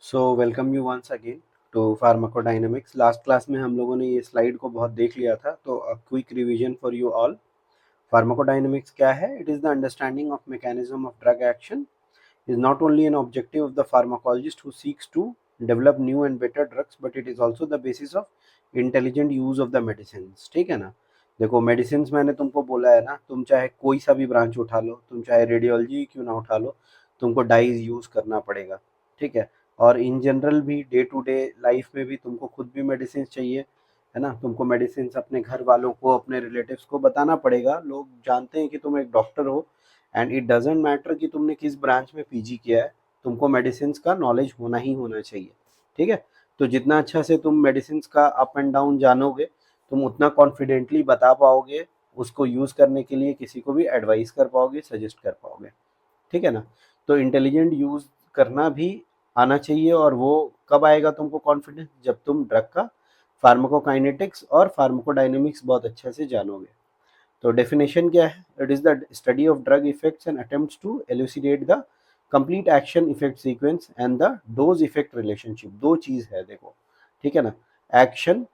So welcome you once again to pharmacodynamics. Last class में हम लोगों ने ये स्लाइड को बहुत देख लिया था, तो a quick revision for you all. Pharmacodynamics क्या है? It is the understanding of mechanism of drug action, is not only an objective of the pharmacologist who seeks to develop new and better drugs, but it is also the basis of intelligent use of the medicines। ठीक है ना? देखो, medicine मैंने तुमको बोला है ना, तुम चाहे कोई सा भी ब्रांच उठा लो, तुम चाहे रेडियोलॉजी क्यों ना उठा लो, तुमको डाइज यूज करना पड़ेगा। ठीक है? और इन जनरल भी डे टू डे लाइफ में भी तुमको खुद भी मेडिसिन चाहिए, है ना? तुमको मेडिसिन अपने घर वालों को, अपने रिलेटिव्स को बताना पड़ेगा। लोग जानते हैं कि तुम एक डॉक्टर हो, एंड इट डजेंट मैटर कि तुमने किस ब्रांच में पीजी किया है, तुमको मेडिसिन का नॉलेज होना ही होना चाहिए। ठीक है? तो जितना अच्छा से तुम मेडिसिन का अप एंड डाउन जानोगे, तुम उतना कॉन्फिडेंटली बता पाओगे, उसको यूज करने के लिए किसी को भी एडवाइस कर पाओगे, सजेस्ट कर पाओगे। ठीक है ना? तो इंटेलिजेंट यूज करना भी आना चाहिए। और वो कब आएगा तुमको कॉन्फिडेंस? जब तुम ड्रग का फार्माकोकाइनेटिक्स और फार्माकोडायनेमिक्स बहुत अच्छे से जानोगे। तो डेफिनेशन क्या है? It is the study of drug effects and attempts to elucidate the complete action effect sequence and the dose effect relationship. दो चीज है, देखो। ठीक है ना? Action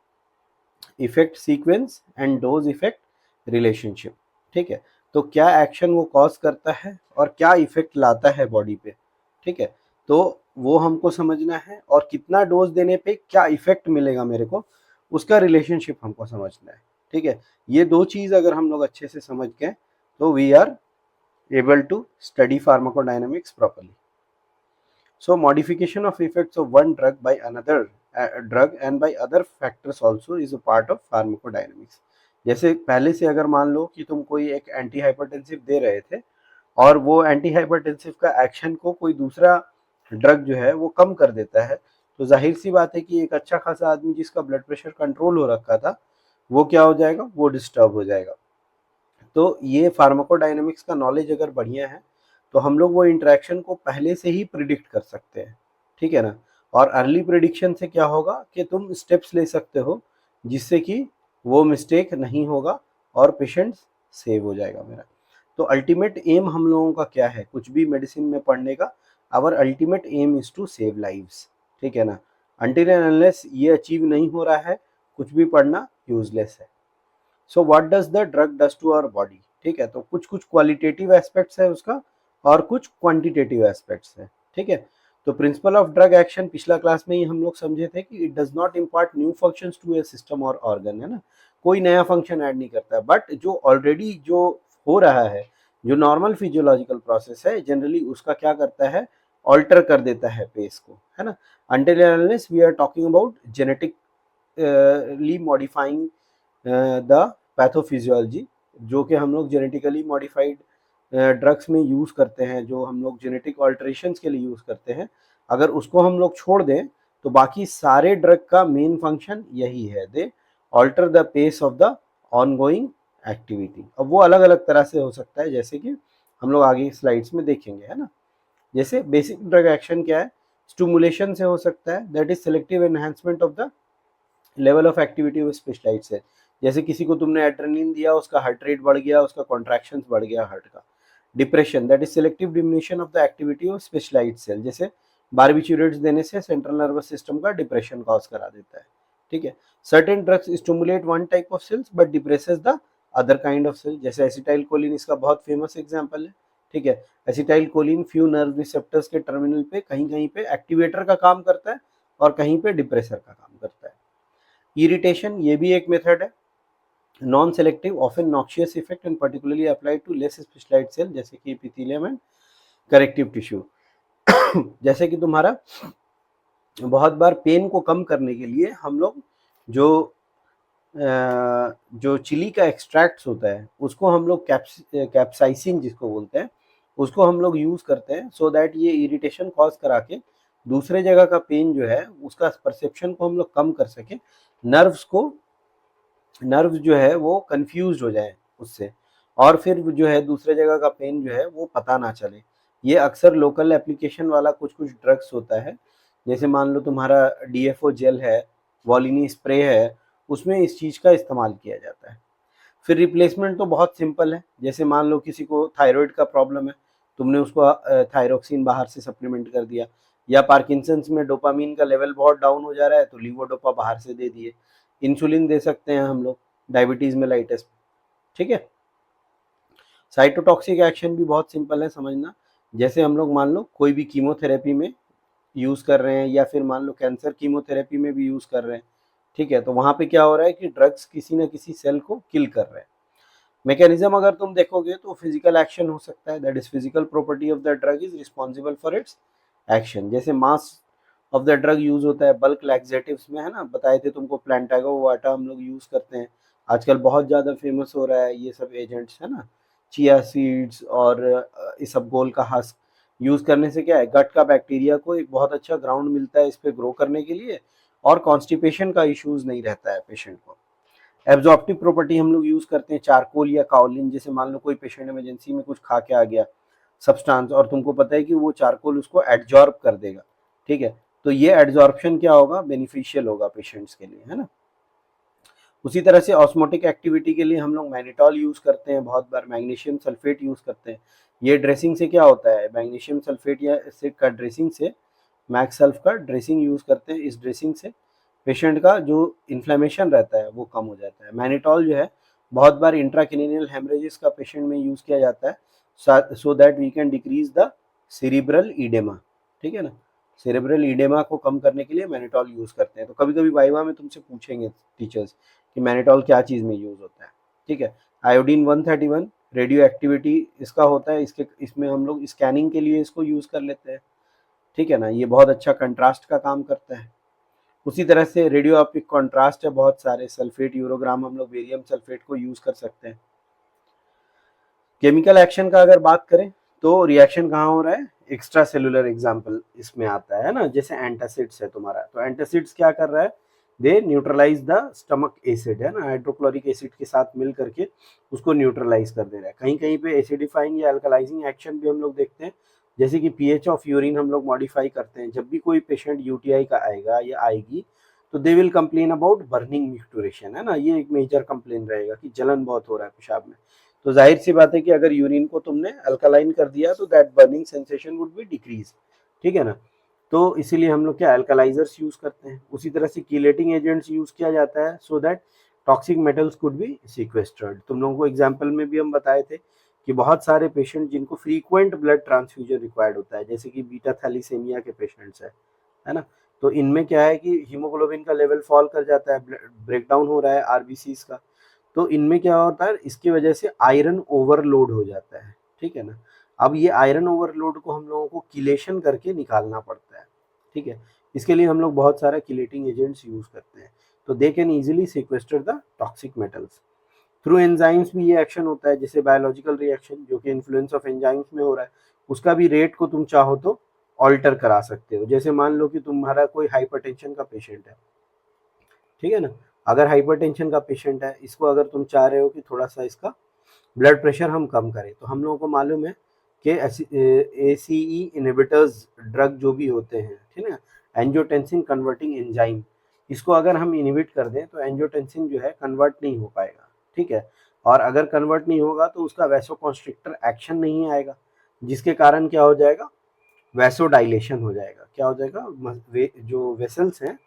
effect sequence and dose effect relationship. ठीक है? तो क्या एक्शन वो कॉज करता है और क्या इफेक्ट लाता है बॉडी पे। ठीक है? तो वो हमको समझना है, और कितना डोज देने पे क्या इफेक्ट मिलेगा मेरे को, उसका रिलेशनशिप हमको समझना है। ठीक है? ये दो चीज अगर हम लोग अच्छे से समझ गए, तो we are able to study pharmacodynamics properly. So modification of effects of one drug by another drug and by other factors also is a part of pharmacodynamics। जैसे पहले से अगर मान लो कि तुम कोई एक एंटी हाइपरटेंसिव दे रहे थे, और वो एंटी हाइपरटेंसिव का एक्शन को कोई दूसरा ड्रग जो है वो कम कर देता है, तो जाहिर सी बात है कि एक अच्छा खासा आदमी जिसका ब्लड प्रेशर कंट्रोल हो रखा था, वो क्या हो जाएगा? वो डिस्टर्ब हो जाएगा। तो ये फार्माकोडायनेमिक्स का नॉलेज अगर बढ़िया है, तो हम लोग वो इंटरेक्शन को पहले से ही प्रिडिक्ट कर सकते हैं। ठीक है ना? और अर्ली प्रिडिक्शन से क्या होगा कि तुम स्टेप्स ले सकते हो, जिससे कि वो मिस्टेक नहीं होगा और पेशेंट सेव हो जाएगा मेरा। तो अल्टीमेट एम हम लोगों का क्या है कुछ भी मेडिसिन में पढ़ने का? Our ultimate aim is to save lives. ठीक है ना? अनटिल एंड अनलेस ये अचीव नहीं हो रहा है, कुछ भी पढ़ना यूजलेस है। So what does the drug does to our body? ठीक है? तो कुछ कुछ क्वालिटेटिव एस्पेक्ट्स है उसका, और कुछ क्वांटिटेटिव एस्पेक्ट्स है। ठीक है? तो प्रिंसिपल ऑफ ड्रग एक्शन पिछला क्लास में ही हम लोग समझे थे कि it does not impart new functions to a system और ऑर्गन, है ना? कोई नया फंक्शन ऐड नहीं करता है, बट जो ऑलरेडी जो हो रहा है, जो नॉर्मल फिजियोलॉजिकल प्रोसेस है, जनरली उसका क्या करता है? ऑल्टर कर देता है पेस को, है ना? Until and unless we are talking about genetically modifying the pathophysiology, जो कि हम लोग जेनेटिकली मॉडिफाइड ड्रग्स में यूज़ करते हैं, जो हम लोग जेनेटिक ऑल्ट्रेशंस के लिए यूज़ करते हैं। अगर उसको हम लोग छोड़ दें, तो बाकी सारे ड्रग का मेन फंक्शन यही है, they alter the pace of the ongoing activity. अब वो अलग अलग तरह से हो सकता है, जैसे कि हम लोग आगे स्लाइड्स में देखेंगे, है ना? जैसे बेसिक ड्रग एक्शन क्या है? स्टिमुलेशन से हो सकता है, that is selective enhancement of the level of activity of specialized cell. जैसे किसी को तुमने एड्रेनलिन दिया, उसका हार्ट रेट बढ़ गया, उसका कॉन्ट्रैक्शंस बढ़ गया हार्ट का। Depression, that is selective diminution of the activity of specialized cell. जैसे बारबिट्यूरेट्स देने से सेंट्रल नर्वस सिस्टम का डिप्रेशन कॉज करा देता है। ठीक है? Certain drugs stimulate one type of cells but depresses the other kind of cell. जैसे एसिटाइल कोलिन इसका बहुत फेमस एग्जांपल है। ठीक है? Acetylcholine few nerve receptors के टर्मिनल पे कहीं कहीं पे एक्टिवेटर का काम करता है, और कहीं पे डिप्रेसर का काम करता है। इरिटेशन, ये भी एक मेथड है। Non selective often noxious effect and particularly applied to less specialized cell, जैसे कि एपिथेलियम एंड करेक्टिव टिश्यू। जैसे कि तुम्हारा बहुत बार पेन को कम करने के लिए हम लोग जो जो चिली का एक्सट्रैक्ट्स होता है, उसको हम लोग कैप्साइसिन जिसको बोलते हैं, उसको हम लोग यूज करते हैं, सो दैट ये इरिटेशन कॉज करा के दूसरे जगह का पेन जो है उसका परसेप्शन को हम लोग कम कर सके, नर्व्स जो है वो कंफ्यूज हो जाए उससे, और फिर जो है दूसरे जगह का पेन जो है वो पता ना चले। ये अक्सर लोकल एप्लीकेशन वाला कुछ कुछ ड्रग्स होता है। जैसे मान लो तुम्हारा डीएफओ जेल है, वॉलिनी स्प्रे है, उसमें इस चीज़ का इस्तेमाल किया जाता है। फिर रिप्लेसमेंट तो बहुत सिंपल है। जैसे मान लो किसी को थायराइड का प्रॉब्लम है, तुमने उसको थायरोक्सिन बाहर से सप्लीमेंट कर दिया, या पार्किंसंस में डोपामीन का लेवल बहुत डाउन हो जा रहा है तो लीवोडोपा बाहर से दे दिए। इंसुलिन दे सकते हैं हम लोग डायबिटीज मेलाइटस, ठीक है। साइटोटॉक्सिक एक्शन भी बहुत सिंपल है समझना। जैसे हम लोग मान लो कोई भी कीमोथेरेपी में यूज कर रहे हैं, या फिर मान लो कैंसर कीमोथेरेपी में भी यूज कर रहे हैं, ठीक है, तो वहां पे क्या हो रहा है कि ड्रग्स किसी ना किसी सेल को किल कर रहे हैं। मैकेनिज्म अगर तुम देखोगे तो फिजिकल एक्शन हो सकता है, that is physical property of the drug is responsible for its action. जैसे mass of the drug use होता है बल्क लैक्सेटिव्स में, है ना, बताए थे तुमको, प्लांटागो वाटा हम लोग यूज करते हैं, आजकल बहुत ज़्यादा फेमस हो रहा है ये सब एजेंट्स, है ना। चिया सीड्स और इसबगोल का हस्क यूज करने से क्या है, गट का बैक्टीरिया को एक बहुत अच्छा ग्राउंड मिलता है इस पे ग्रो करने के लिए, और कॉन्स्टिपेशन का इश्यूज नहीं रहता है पेशेंट को। एब्जॉर्प्टिव प्रॉपर्टी हम लोग यूज करते हैं चारकोल या काओलिन। जैसे मान लो कोई पेशेंट इमरजेंसी में कुछ खा के आ गया सब्सटेंस, और तुमको पता है कि वो चारकोल उसको एड्जॉर्ब कर देगा, ठीक है, तो ये एड्जॉर्प्शन क्या होगा, बेनिफिशियल होगा पेशेंट्स के लिए, है ना। उसी तरह से ऑस्मोटिक एक्टिविटी के लिए हम लोग मैग्नेटॉल यूज करते हैं, बहुत बार मैग्नीशियम सल्फेट यूज करते हैं। ये ड्रेसिंग से क्या होता है, मैग्नीशियम सल्फेट या इससे का ड्रेसिंग से मैक्स सल्फ का ड्रेसिंग यूज करते हैं, इस ड्रेसिंग से पेशेंट का जो इन्फ्लेमेशन रहता है वो कम हो जाता है। मैग्नेटॉल जो है बहुत बार इंट्राक्रेनियल हेमरेजेस का पेशेंट में यूज किया जाता है, so that we can decrease the cerebral oedema, ठीक है ना। सेरेब्रल ईडेमा को कम करने के लिए मैग्नेटॉल यूज करते हैं। तो कभी कभी वाइवा में तुमसे पूछेंगे टीचर्स कि मैग्नेटॉल क्या चीज में यूज होता है, ठीक है। आयोडीन 131 रेडियो एक्टिविटी इसका होता है, इसमें हम लोग स्कैनिंग के लिए इसको यूज कर लेते हैं, ठीक है ना। ये बहुत अच्छा कंट्रास्ट का काम करता है। उसी तरह से रेडियो ऑप्टिक कॉन्ट्रास्ट है बहुत सारे, सल्फेट यूरोग्राम हम लोग बेरियम सल्फेट को यूज कर सकते हैं। केमिकल एक्शन का अगर बात करें तो रिएक्शन कहाँ हो रहा है, एक्स्ट्रा सेलुलर एग्जाम्पल इसमें आता है ना, जैसे एंटासिड्स है तुम्हारा, तो एंटासिड्स क्या कर रहा है, दे न्यूट्रलाइज द स्टमक एसिड, है ना, हाइड्रोक्लोरिक एसिड के साथ मिल करके उसको न्यूट्रलाइज कर दे रहा है। कहीं कहीं पे एसिडिफाइंग या अल्कलाइजिंग एक्शन भी हम लोग देखते हैं, जैसे कि पीएच ऑफ यूरिन हम लोग मॉडिफाई करते हैं। जब भी कोई पेशेंट यूटीआई का आएगा या आएगी तो they will complain about burning micturition, है ना, ये एक मेजर कंप्लेन रहेगा कि जलन बहुत हो रहा है पेशाब में। तो जाहिर सी बात है कि अगर यूरिन को तुमने अल्कलाइन कर दिया तो that burning sensation would be decrease, ठीक है ना। तो इसीलिए हम लोग क्या अल्कलाइजर्स यूज करते हैं। उसी तरह से कीलेटिंग एजेंट्स यूज किया जाता है so that toxic metals could be sequestered. तुम लोगों को एग्जाम्पल में भी हम बताए थे कि बहुत सारे पेशेंट जिनको फ्रीक्वेंट ब्लड ट्रांसफ्यूजन रिक्वायर्ड होता है, जैसे कि बीटा थैलीसेमिया के पेशेंट्स है ना, तो इनमें क्या है कि हीमोग्लोबिन का लेवल फॉल कर जाता है, ब्रेकडाउन हो रहा है आरबीसीज का, तो इनमें क्या होता है, इसकी वजह से आयरन ओवरलोड हो जाता है, ठीक है ना। अब ये आयरन ओवरलोड को हम लोगों को किलेशन करके निकालना पड़ता है, ठीक है। इसके लिए हम लोग बहुत सारा किलेटिंग एजेंट्स यूज करते हैं, तो they can easily sequester the toxic metals. Through enzymes भी ये एक्शन होता है, जैसे बायोलॉजिकल रिएक्शन जो कि इन्फ्लुएंस ऑफ एंजाइम्स में हो रहा है, उसका भी रेट को तुम चाहो तो ऑल्टर करा सकते हो। जैसे मान लो कि तुम्हारा कोई हाइपरटेंशन का पेशेंट है, ठीक है ना, अगर हाइपरटेंशन का पेशेंट है, इसको अगर तुम चाह रहे हो कि थोड़ा सा इसका ब्लड प्रेशर हम कम करें, तो हम लोगों को मालूम है कि एसीई इनहिबिटर्स ड्रग जो भी होते हैं, ठीक है, एंजियोटेंसिन कन्वर्टिंग एंजाइम, इसको अगर हम इनहिबिट कर दें तो एंजियोटेंसिन जो है कन्वर्ट नहीं हो पाएगा, ठीक है। और अगर कन्वर्ट नहीं होगा तो उसका वैसोकॉन्स्ट्रिक्टर एक्शन नहीं आएगा, जिसके कारण क्या हो जाएगा, वैसोडाइलेशन हो जाएगा। क्या हो जाएगा, जो वेसल्स हैं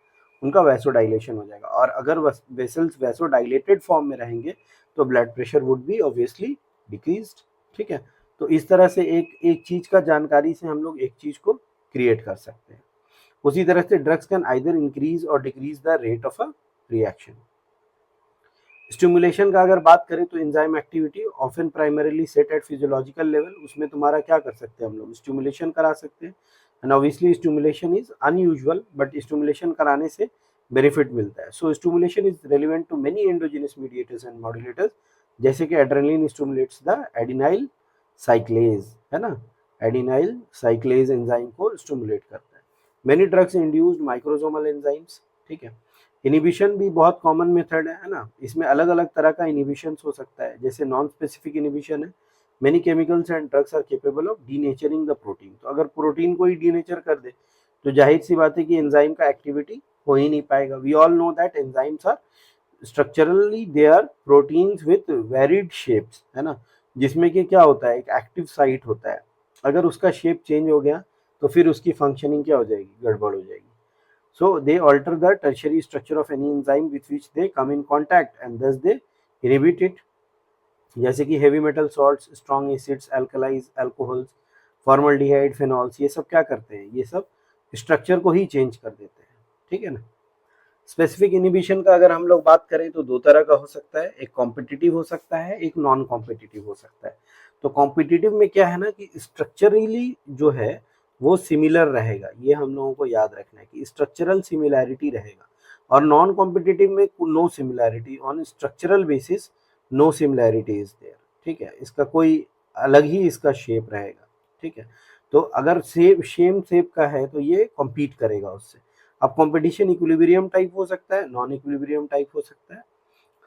उनका वैसोडाइलेशन हो जाएगा, और अगर वेसल्स वैसोडाइलेटेड फॉर्म में रहेंगे तो blood pressure would be obviously decreased, ठीक है। तो इस तरह से एक एक चीज का जानकारी से हम लोग एक चीज को क्रिएट कर सकते हैं। उसी तरह से ड्रग्स कैन आइदर इंक्रीज और decrease the rate of a reaction. Stimulation का अगर बात करें तो enzyme activity often primarily set at physiological level, उसमें तुम्हारा क्या कर सकते हैं, हम लोग स्टिमुलेशन करा सकते हैं, and obviously stimulation is unusual, but stimulation कराने से बेनिफिट मिलता है। So stimulation is relevant to many endogenous mediators and modulators, जैसे कि adrenaline stimulates the adenylyl cyclase, है ना, एडिनाइल साइक्लेज एंजाइम को स्टिमुलेट करता है। Many drugs induced microsomal enzymes, ठीक है। इनिबिशन भी बहुत कॉमन मेथड है ना, इसमें अलग अलग तरह का इनिबिशन हो सकता है, जैसे नॉन स्पेसिफिक इनिबिशन है, many chemicals and drugs are capable of denaturing the protein, तो अगर प्रोटीन को ही डीनेचर कर दे तो जाहिर सी बात है कि एंजाइम का एक्टिविटी हो ही नहीं पाएगा। We all know that enzymes are structurally they are proteins with varied shapes, है ना, जिसमें कि क्या होता है, एक एक्टिव साइट होता है अगर उसका शेप चेंज हो गया तो फिर उसकी फंक्शनिंग क्या हो जाएगी, गड़बड़ हो जाएगी. So they alter the tertiary structure of any enzyme with which they come in contact and thus they inhibit it. जैसे कि heavy metal salts, strong acids, alkalis, alcohols, formaldehyde, phenols, ये सब क्या करते हैं, ये सब स्ट्रक्चर को ही चेंज कर देते हैं. ठीक है ना. स्पेसिफिक इनिबिशन का अगर हम लोग बात करें तो दो तरह का हो सकता है, एक कॉम्पिटिटिव हो सकता है, एक नॉन कॉम्पिटिटिव हो सकता है. तो कॉम्पिटिटिव में क्या है ना कि स्ट्रक्चरली जो है वो सिमिलर रहेगा, ये हम लोगों को याद रखना है कि स्ट्रक्चरल सिमिलैरिटी रहेगा. और नॉन कॉम्पिटिटिव में no similarity on structural basis, no similarity is there. ठीक है, इसका कोई अलग ही इसका शेप रहेगा. ठीक है, तो अगर सेम शेप का है तो ये कॉम्पीट करेगा उससे. अब कंपटीशन इक्विलिब्रियम टाइप हो सकता है, नॉन इक्विलिब्रियम टाइप हो सकता है.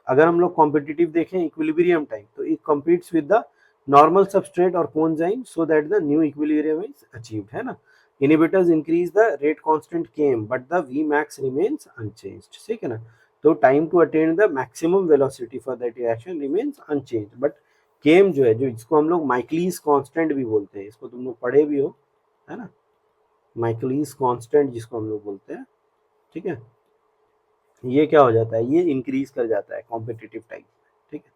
अगर हम लोग कॉम्पिटिटिव देखें इक्विलिब्रियम टाइप, तो it competes with the normal substrate और coenzyme so that the new equilibrium is achieved, है ना. Inhibitors increase the rate constant Km but the Vmax remains unchanged. ठीक है ना. तो time to attain the maximum velocity for that reaction remains unchanged, but Km जो है, जो इसको हम लोग माइकलिस कांस्टेंट भी बोलते हैं, इसको तुम लोग पढ़े भी हो, है ना. माइकलिस कांस्टेंट जिसको हम लोग बोलते हैं. ठीक है, ये क्या हो जाता है, ये इंक्रीज कर जाता है कॉम्पिटिटिव टाइप. ठीक है.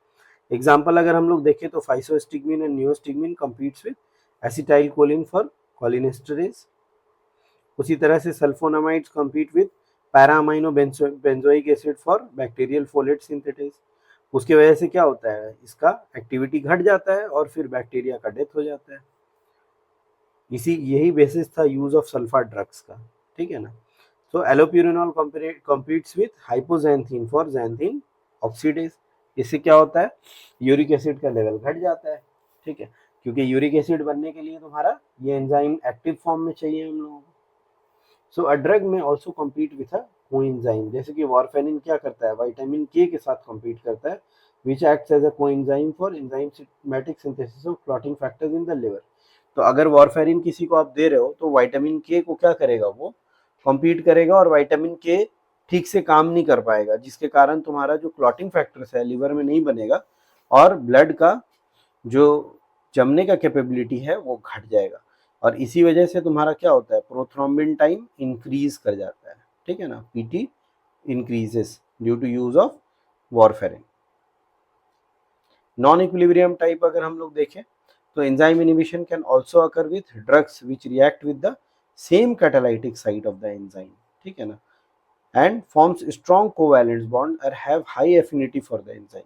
एग्जाम्पल अगर हम लोग देखें तो physostigmine and neostigmine competes with acetylcholine for cholinesterase. उसी तरह से sulphonamides compete with para aminobenzoic acid for bacterial folate synthetase. उसकी वजह से क्या होता है, इसका एक्टिविटी घट जाता है और फिर बैक्टीरिया का डेथ हो जाता है. यही बेसिस था यूज ऑफ सल्फर ड्रग्स का. ठीक है ना. So allopurinol competes with hypoxanthine for xanthine oxidase. इससे क्या होता है, यूरिक एसिड का लेवल घट जाता है. ठीक है, क्योंकि यूरिक एसिड बनने के लिए तुम्हारा ये एंजाइम एक्टिव फॉर्म में चाहिए हम लोगों को. सो अ ड्रग में also compete with a coenzyme. जैसे कि वारफेरिन क्या करता है, विटामिन के साथ कम्पीट करता है, which acts as a coenzyme for enzymatic synthesis of clotting factors in the liver. तो अगर वारफेरिन किसी को आप दे रहे हो तो विटामिन के को क्या करेगा, वो कम्पीट करेगा और विटामिन के ठीक से काम नहीं कर पाएगा, जिसके कारण तुम्हारा जो क्लॉटिंग फैक्टर्स है लिवर में नहीं बनेगा और ब्लड का जो जमने का कैपेबिलिटी है वो घट जाएगा. और इसी वजह से तुम्हारा क्या होता है, प्रोथ्रोम्बिन टाइम इंक्रीज कर जाता है. ठीक है ना. PT increases due to use of warfarin. Non equilibrium type अगर हम लोग देखें तो enzyme inhibition can also occur with drugs which react with the same catalytic site of the enzyme. ठीक है ना. And forms strong covalent bond और have high affinity for the enzyme.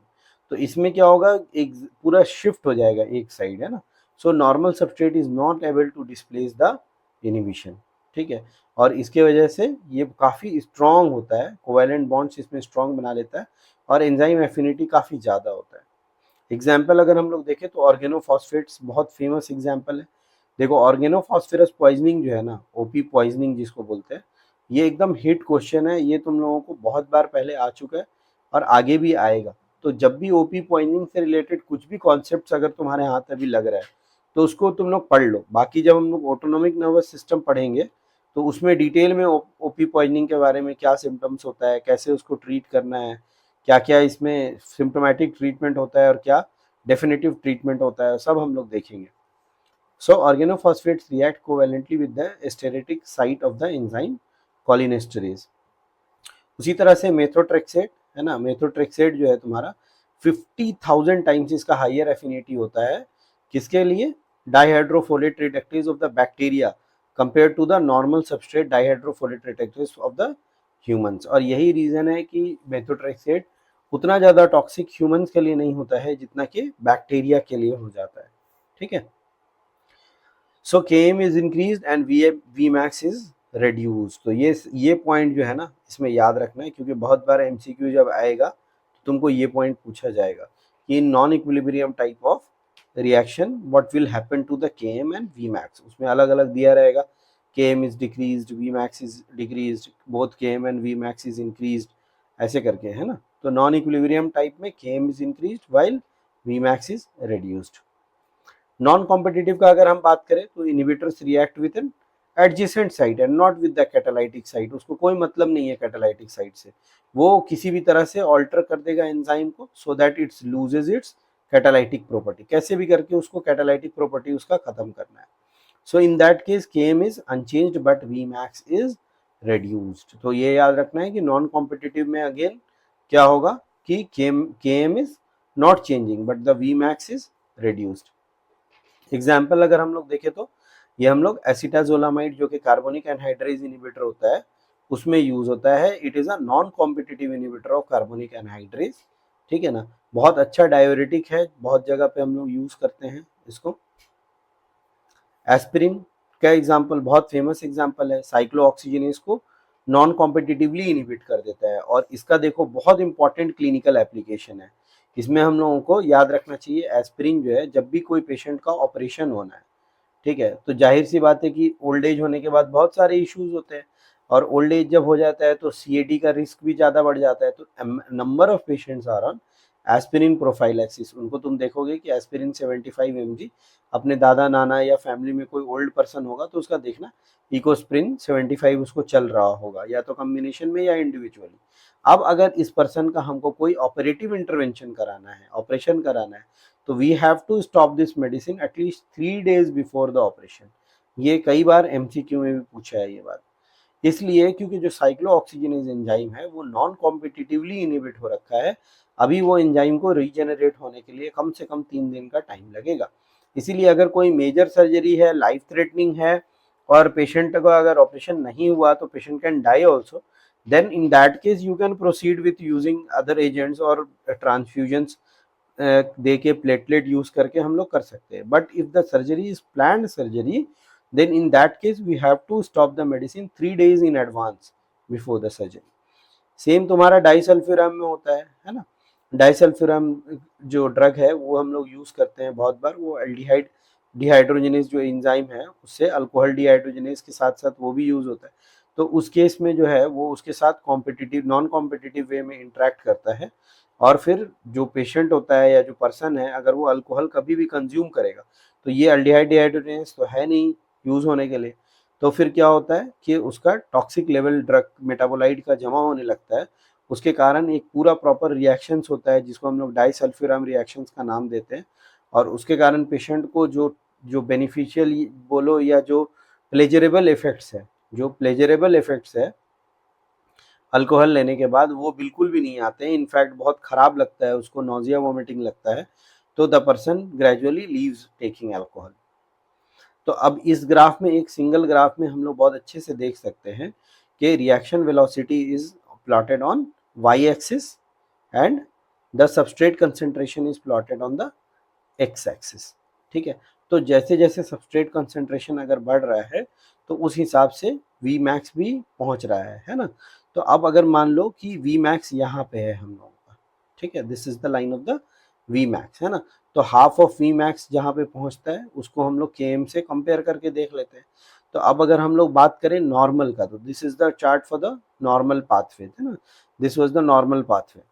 तो इसमें क्या होगा, एक पूरा शिफ्ट हो जाएगा एक साइड, है ना. So normal substrate is not able to displace the inhibition. ठीक है, और इसके वजह से ये काफ़ी स्ट्रॉन्ग होता है, कोवैलेंट बॉन्ड्स इसमें स्ट्रॉन्ग बना लेता है और एंजाइम एफिनिटी काफ़ी ज़्यादा होता है. एग्जाम्पल अगर हम लोग देखें तो ऑर्गेनोफॉस्फेट्स बहुत फेमस एग्जाम्पल है. देखो ऑर्गेनोफॉस्फेरस पॉइजनिंग जो है ना, ओपी पॉइजनिंग जिसको बोलते हैं, ये एकदम हिट क्वेश्चन है. ये तुम लोगों को बहुत बार पहले आ चुका है और आगे भी आएगा. तो जब भी ओपी पॉइजनिंग से रिलेटेड कुछ भी कॉन्सेप्ट अगर तुम्हारे हाथ अभी लग रहा है तो उसको तुम लोग पढ़ लो. बाकी जब हम लोग ऑटोनोमिक नर्वस सिस्टम पढ़ेंगे तो उसमें डिटेल में ओपी पॉइजनिंग के बारे में क्या सिम्टम्स होता है, कैसे उसको ट्रीट करना है, क्या क्या इसमें सिम्टोमेटिक ट्रीटमेंट होता है और क्या डेफिनेटिव ट्रीटमेंट होता है, सब हम लोग देखेंगे. So organophosphates react covalently with the esteratic site of the enzyme cholinesterase. उसी तरह से मेथोट्रेक्सेट है ना, मेथोट्रेक्सेट जो है तुम्हारा 50,000 टाइम्स इसका हाइयर एफिनिटी होता है. किसके लिए, dihydrofolate reductase of the bacteria compare to the normal substrate dihydrofolate reductase of the humans. और यही रीजन है कि मेथोट्रेक्सेट उतना ज़्यादा टॉक्सिक ह्यूमंस के लिए नहीं होता है जितना कि बैक्टीरिया के लिए हो जाता है. ठीक है. सो Km is increase and Vmax is reduced. तो ये पॉइंट जो है ना इसमें याद रखना है, क्योंकि बहुत बार MCQ जब आएगा तो तुमको ये पॉइंट पूछा जाएगा कि non equilibrium type of reaction what will happen to the Km and Vmax. उसमें अलग अलग दिया रहेगा, Km is decreased, Vmax is decreased, both Km and Vmax is increased, ऐसे करके, है ना. तो नॉन इक्विलिब्रियम टाइप में Km is increased while Vmax is reduced. Non competitive का अगर हम बात करें तो inhibitors react with an adjacent site and not with the catalytic site. उसको कोई मतलब नहीं है कैटालाइटिक साइट से, वो किसी भी तरह से ऑल्टर कर देगा एंजाइम को so that it's loses it's catalytic property. कैसे भी करके उसको कैटालाइटिक प्रॉपर्टी उसका खत्म करना है. So in that case Km is unchanged but Vmax is reduced. तो ये याद रखना है कि नॉन कॉम्पिटिटिव में अगेन क्या होगा कि Km is not changing but the Vmax is reduced. Example अगर हम लोग देखें तो ये हम लोग एसिटाजोलामाइड जो कि कार्बोनिक एनहाइड्रेज इनिबिटर होता है उसमें यूज होता है. It is a non competitive inhibitor of carbonic anhydrase. ठीक है ना, बहुत अच्छा डायोरेटिक है, बहुत जगह पे हम लोग यूज करते हैं इसको. एस्पिरिन का एग्जाम्पल बहुत फेमस एग्जाम्पल है, साइक्लोऑक्सीजनेस को नॉन कॉम्पिटिटिवली इनिबिट कर देता है और इसका देखो बहुत इंपॉर्टेंट क्लिनिकल एप्लीकेशन है. इसमें हम लोगों को याद रखना चाहिए एस्पिरिन जो है जब भी कोई पेशेंट का ऑपरेशन होना है, ठीक है, तो जाहिर सी बात है कि ओल्ड एज होने के बाद बहुत सारे इश्यूज होते हैं और ओल्ड एज जब हो जाता है तो सीएडी का रिस्क भी ज़्यादा बढ़ जाता है. तो number of patients are on aspirin prophylaxis. उनको तुम देखोगे कि एस्पिरिन 75 mg अपने दादा नाना या फैमिली में कोई ओल्ड पर्सन होगा तो उसका देखना इकोस्प्रिन 75 उसको चल रहा होगा या तो कॉम्बिनेशन में या इंडिविजुअली. अब अगर इस पर्सन का हमको कोई ऑपरेटिव इंटरवेंशन कराना है, ऑपरेशन कराना है, तो we have to stop this medicine at least 3 days before the operation. ये कई बार एमसीक्यू में भी पूछा है ये बात. इसलिए क्योंकि जो साइक्लोऑक्सीजनेज एंजाइम है वो नॉन कॉम्पिटिटिवली इनिबिट हो रखा है. अभी वो एंजाइम को रीजेनरेट होने के लिए कम से कम 3 दिन का टाइम लगेगा. इसीलिए अगर कोई मेजर सर्जरी है, लाइफ थ्रेटनिंग है और पेशेंट का अगर ऑपरेशन नहीं हुआ तो patient can die also, then in that case you can proceed with using other agents और transfusions दे के प्लेटलेट यूज करके हम लोग कर सकते हैं. But if the surgery is planned surgery then in that case we have to stop the medicine 3 days in advance before the surgery. Same तुम्हारा disulfiram में होता है ना. डाइसल्फ्यूराम जो ड्रग है वो हम लोग यूज करते हैं बहुत बार. वो एल्डिहाइड डिहाइड्रोजनेस जो एंजाइम है उससे अल्कोहल डिहाइड्रोजनेस के साथ साथ वो भी यूज होता है. तो उस केस में जो है वो उसके साथ कॉम्पिटिटिव नॉन कॉम्पिटिटिव वे में इंटरेक्ट करता है और फिर जो पेशेंट होता है या जो पर्सन है अगर वो अल्कोहल कभी भी कंज्यूम करेगा तो ये अल्डिहाइड डिहाइड्रोजनेस तो है नहीं यूज होने के लिए, तो फिर क्या होता है कि उसका टॉक्सिक लेवल ड्रग मेटाबोलाइट का जमा होने लगता है. उसके कारण एक पूरा प्रॉपर रिएक्शंस होता है जिसको हम लोग डाइसल्फ्यूराम रिएक्शंस का नाम देते हैं और उसके कारण पेशेंट को जो जो बेनिफिशियल बोलो या जो प्लेजरेबल इफेक्ट्स है, जो प्लेजरेबल इफेक्ट्स है अल्कोहल लेने के बाद वो बिल्कुल भी नहीं आते हैं. इनफैक्ट बहुत खराब लगता है उसको, नोजिया वोमिटिंग लगता है. तो the person gradually leaves taking alcohol. तो अब इस ग्राफ में, एक सिंगल ग्राफ में हम लोग बहुत अच्छे से देख सकते हैं कि reaction velocity is plotted on Y axis and the substrate concentration is plotted on the X axis. ठीक है, तो जैसे जैसे सबस्ट्रेट कंसेंट्रेशन अगर बढ़ रहा है तो उस हिसाब से वी मैक्स भी पहुंच रहा है ना. तो अब अगर मान लो कि वी मैक्स यहाँ पे है हम लोगों का, ठीक है, this is the line of the V max है ना. तो हाफ ऑफ वी मैक्स जहाँ पे पहुंचता है उसको हम लोग Km से कंपेयर करके देख लेते हैं. तो अब अगर हम लोग बात करें नॉर्मल का तो this is the chart for the normal pathway है ना. This was the normal pathway.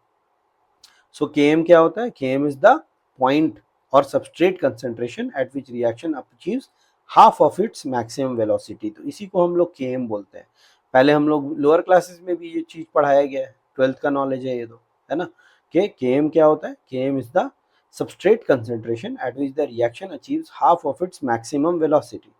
So Km क्या होता है? Km इज द पॉइंट और substrate concentration eight which reaction achieves half of its maximum velocity. तो इसी को हम लोग Km बोलते हैं. पहले हम लोग लोअर क्लासेस में भी ये चीज पढ़ाया गया है, 12th का नॉलेज है ये तो, है ना, कि Km क्या होता है? Km is the substrate concentration eight which the reaction achieves half of its maximum velocity.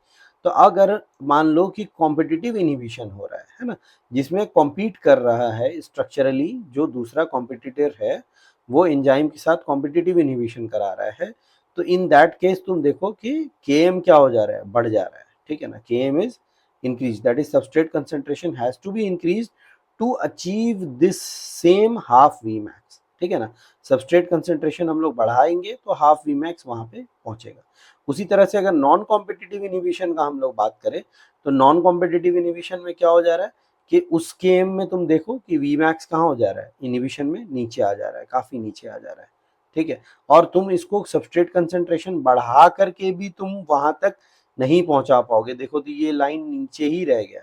तो अगर मान लो कि कॉम्पिटिटिव इनहिबिशन हो रहा है ना, जिसमें कॉम्पीट कर रहा है स्ट्रक्चरली जो दूसरा कॉम्पिटिटर है वो एंजाइम के साथ कॉम्पिटिटिव इनहिबिशन करा रहा है, तो इन दैट केस तुम देखो कि Km क्या हो जा रहा है? बढ़ जा रहा है. ठीक है ना, Km is increase, that is substrate concentration has to be increased to achieve this same half Vmax. ठीक है ना, सबस्ट्रेट कंसेंट्रेशन हम लोग बढ़ाएंगे तो हाफ Vmax वहां पे पहुंचेगा. उसी तरह से अगर नॉन कॉम्पिटिटिव इनहिबिशन का हम लोग बात करें तो नॉन कॉम्पिटिटिव इनहिबिशन में क्या हो जा रहा है कि उस Km में तुम देखो कि Vmax कहाँ हो जा रहा है? इनहिबिशन में नीचे आ जा रहा है, काफी नीचे आ जा रहा है. ठीक है, और तुम इसको सबस्ट्रेट कंसेंट्रेशन बढ़ा करके भी तुम वहां तक नहीं पहुंचा पाओगे. देखो तो ये लाइन नीचे ही रह गया.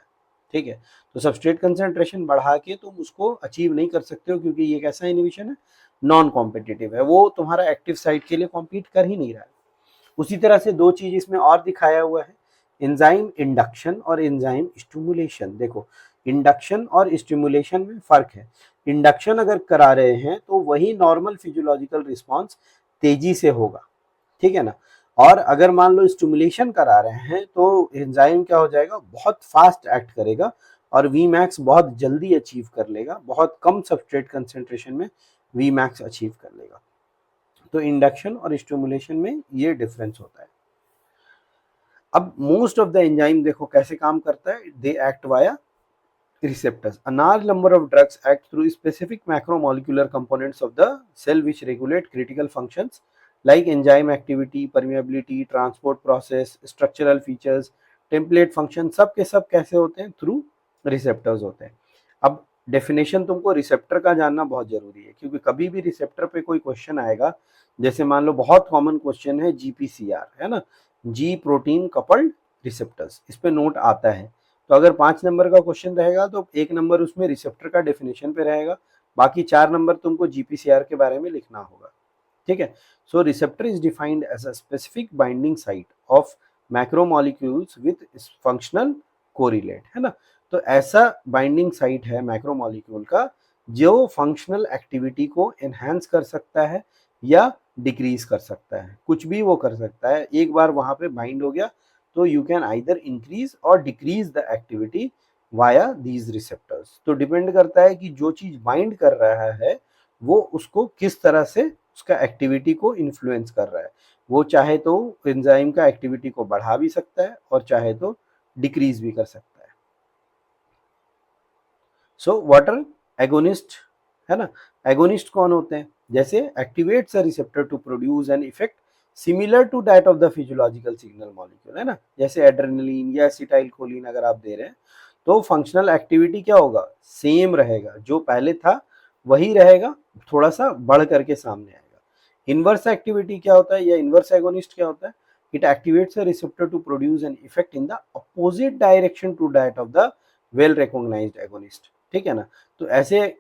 ठीक है, तो सबस्ट्रेट कंसेंट्रेशन बढ़ा के तुम उसको अचीव नहीं कर सकते हो क्योंकि ये कैसा इनहिबिशन है? नॉन कॉम्पिटिटिव है, वो तुम्हारा एक्टिव साइट के लिए कॉम्पीट कर ही नहीं रहा है. उसी तरह से दो चीज इसमें और दिखाया हुआ है, एंजाइम इंडक्शन और एंजाइम स्टिमुलेशन. देखो, इंडक्शन और स्टिमुलेशन में फर्क है. इंडक्शन अगर करा रहे हैं तो वही नॉर्मल फिजियोलॉजिकल रिस्पॉन्स तेजी से होगा. ठीक है ना, और अगर मान लो स्टिमुलेशन करा रहे हैं तो एंजाइम क्या हो जाएगा, बहुत फास्ट एक्ट करेगा और वी मैक्स बहुत जल्दी अचीव कर लेगा, बहुत कम सबस्ट्रेट कंसेंट्रेशन में वी मैक्स अचीव कर लेगा। तो इंडक्शन और स्टिमुलेशन में ये डिफरेंस होता है। अब मोस्ट ऑफ द एंजाइम देखो कैसे काम करता है, they act via receptors. A large number of drugs act through specific macromolecular components of the cell which regulate critical functions like enzyme activity, permeability, transport process, structural features, template function, सब के सब कैसे होते हैं, through receptors होते हैं। अब definition तुमको रिसेप्टर का जानना बहुत जरूरी है, क्योंकि कभी भी रिसेप्टर पे कोई क्वेश्चन आएगा, जैसे मान लो बहुत कॉमन क्वेश्चन है जीपीसीआर, है ना, जी प्रोटीन कपल्ड रिसेप्टर्स, इस पे नोट आता है। तो अगर 5 नंबर का क्वेश्चन रहेगा तो 1 नंबर उसमें रिसेप्टर का डेफिनेशन पे रहेगा, बाकी 4 नंबर तुमको जीपीसीआर के बारे में लिखना होगा। ठीक है। So receptor is defined as a specific binding site of macromolecules with functional correlate, है ना। तो ऐसा बाइंडिंग साइट है मैक्रोमोलिक्यूल का जो फंक्शनल एक्टिविटी को एनहांस कर सकता है या डिक्रीज कर सकता है, कुछ भी वो कर सकता है। एक बार वहां पे बाइंड हो गया तो यू कैन आइदर इंक्रीज और decrease the activity via these receptors. तो डिपेंड करता है कि जो चीज बाइंड कर रहा है वो उसको किस तरह से उसका एक्टिविटी को इन्फ्लुएंस कर रहा है। वो चाहे तो एंजाइम का एक्टिविटी को बढ़ा भी सकता है और चाहे तो डिक्रीज भी कर सकता है। सो वाटर एगोनिस्ट, है ना, एगोनिस्ट कौन होते हैं, जैसे activates a receptor to produce an effect similar to that of the physiological signal molecule, है ना, जैसे एड्रेनलिन या एसिटाइलकोलिन अगर आप दे रहे हैं तो फंक्शनल एक्टिविटी क्या होगा, सेम रहेगा, जो पहले था वही रहेगा, थोड़ा सा बढ़ करके सामने आएगा। इनवर्स एक्टिविटी क्या होता है या इनवर्स एगोनिस्ट क्या होता है, it activates a receptor to produce an effect in the opposite direction to that of the well recognized agonist. ठीक है ना। तो ऐसे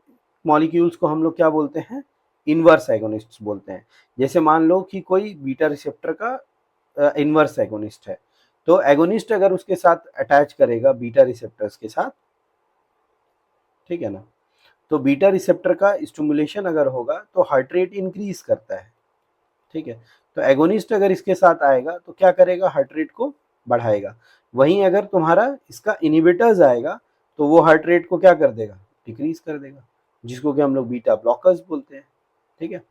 मॉलिक्यूल्स को हम लोग क्या बोलते हैं, इनवर्स एगोनिस्ट बोलते हैं। जैसे मान लो कि कोई बीटा रिसेप्टर का इनवर्स एगोनिस्ट है, तो एगोनिस्ट अगर उसके साथ अटैच करेगा बीटा रिसेप्टर्स के साथ, ठीक है ना, तो बीटा रिसेप्टर का स्टिमुलेशन अगर होगा तो हार्ट रेट इंक्रीज करता है। ठीक है। तो एगोनिस्ट अगर इसके साथ आएगा तो क्या करेगा, हार्ट रेट को बढ़ाएगा। वहीं अगर तुम्हारा इसका इनिबिटर्स आएगा तो वो हार्ट रेट को क्या कर देगा, डिक्रीज कर देगा, जिसको कि हम लोग बीटा ब्लॉकर्स बोलते हैं। ठीक है।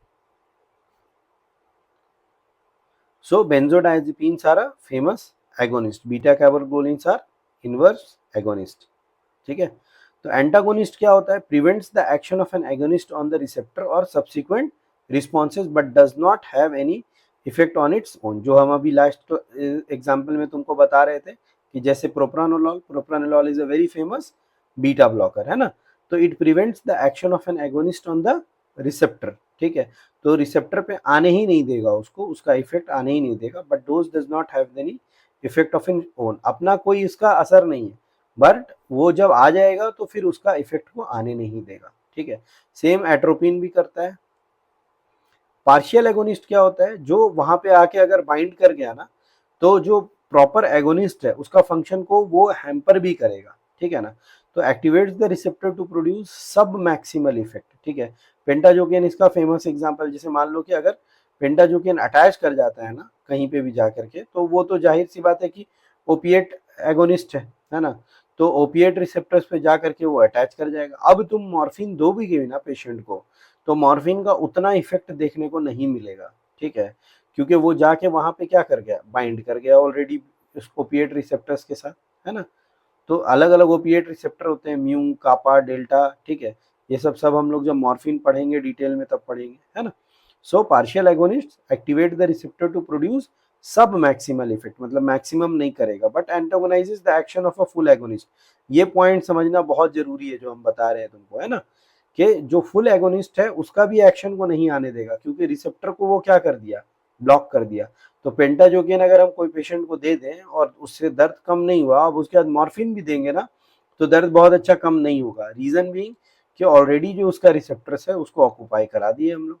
So benzodiazepines are a famous agonist, beta carbolines are inverse agonist. ठीक है। तो एंटागोनिस्ट क्या होता है, prevents the action of an agonist on the receptor और subsequent responses but does not have any effect on its own, जो हम अभी लास्ट एग्जांपल में तुमको बता रहे थे कि जैसे propranolol, propranolol is a very famous beta blocker, है ना। तो it prevents the action of an agonist on the receptor. ठीक है। तो रिसेप्टर पे आने ही नहीं देगा उसको, उसका इफेक्ट आने ही नहीं देगा, but dose does not have any effect of in own, अपना कोई इसका असर नहीं है, बट वो जब आ जाएगा तो फिर उसका इफेक्ट को आने नहीं देगा। ठीक है। सेम एट्रोपिन भी करता है। पार्शियल एगोनिस्ट क्या होता है, जो वहां पे आके अगर बाइंड कर गया ना तो जो प्रॉपर एगोनिस्ट है उसका फंक्शन को वो हैम्पर भी करेगा। ठीक है ना। तो activates the receptor to produce sub maximal effect. ठीक है। पेंटाजोकियन इसका फेमस एग्जांपल, जैसे मान लो कि अगर पेंटाजोकियन अटैच कर जाता है ना कहीं पे भी जा करके, तो वो तो जाहिर सी बात है कि ओपिएट एगोनिस्ट है ना, तो ओपिएट रिसेप्टर्स पे जा करके वो अटैच कर जाएगा। अब तुम मॉर्फिन दो भी गए ना पेशेंट को, तो मॉर्फिन का उतना इफेक्ट देखने को नहीं मिलेगा। ठीक है। क्योंकि वो जाके वहां पे क्या कर गया, बाइंड कर गया ऑलरेडी ओपिएट रिसेप्टर्स के साथ, है ना। तो अलग अलग ओपिएट रिसेप्टर होते हैं, म्यू, कापा, डेल्टा। ठीक है। ये सब हम लोग जब मॉर्फिन पढ़ेंगे डिटेल में तब पढ़ेंगे, है ना। So partial agonist activate the receptor to produce sub maximal effect, मतलब मैक्सिमम नहीं करेगा, but antagonizes the action of a full agonist. ये पॉइंट समझना बहुत जरूरी है जो हम बता रहे हैं तुमको, है ना, कि जो फुल एगोनिस्ट है उसका भी एक्शन को नहीं आने देगा, क्योंकि रिसेप्टर को वो क्या कर दिया, ब्लॉक कर दिया। तो पेंटाजोकिन अगर हम कोई पेशेंट को दे दें और उससे दर्द कम नहीं हुआ, अब उसके बाद मॉर्फिन भी देंगे ना तो दर्द बहुत अच्छा कम नहीं होगा। रीजन बीइंग कि ऑलरेडी जो उसका रिसेप्टर्स है उसको ऑक्यूपाई करा दिए हम लोग।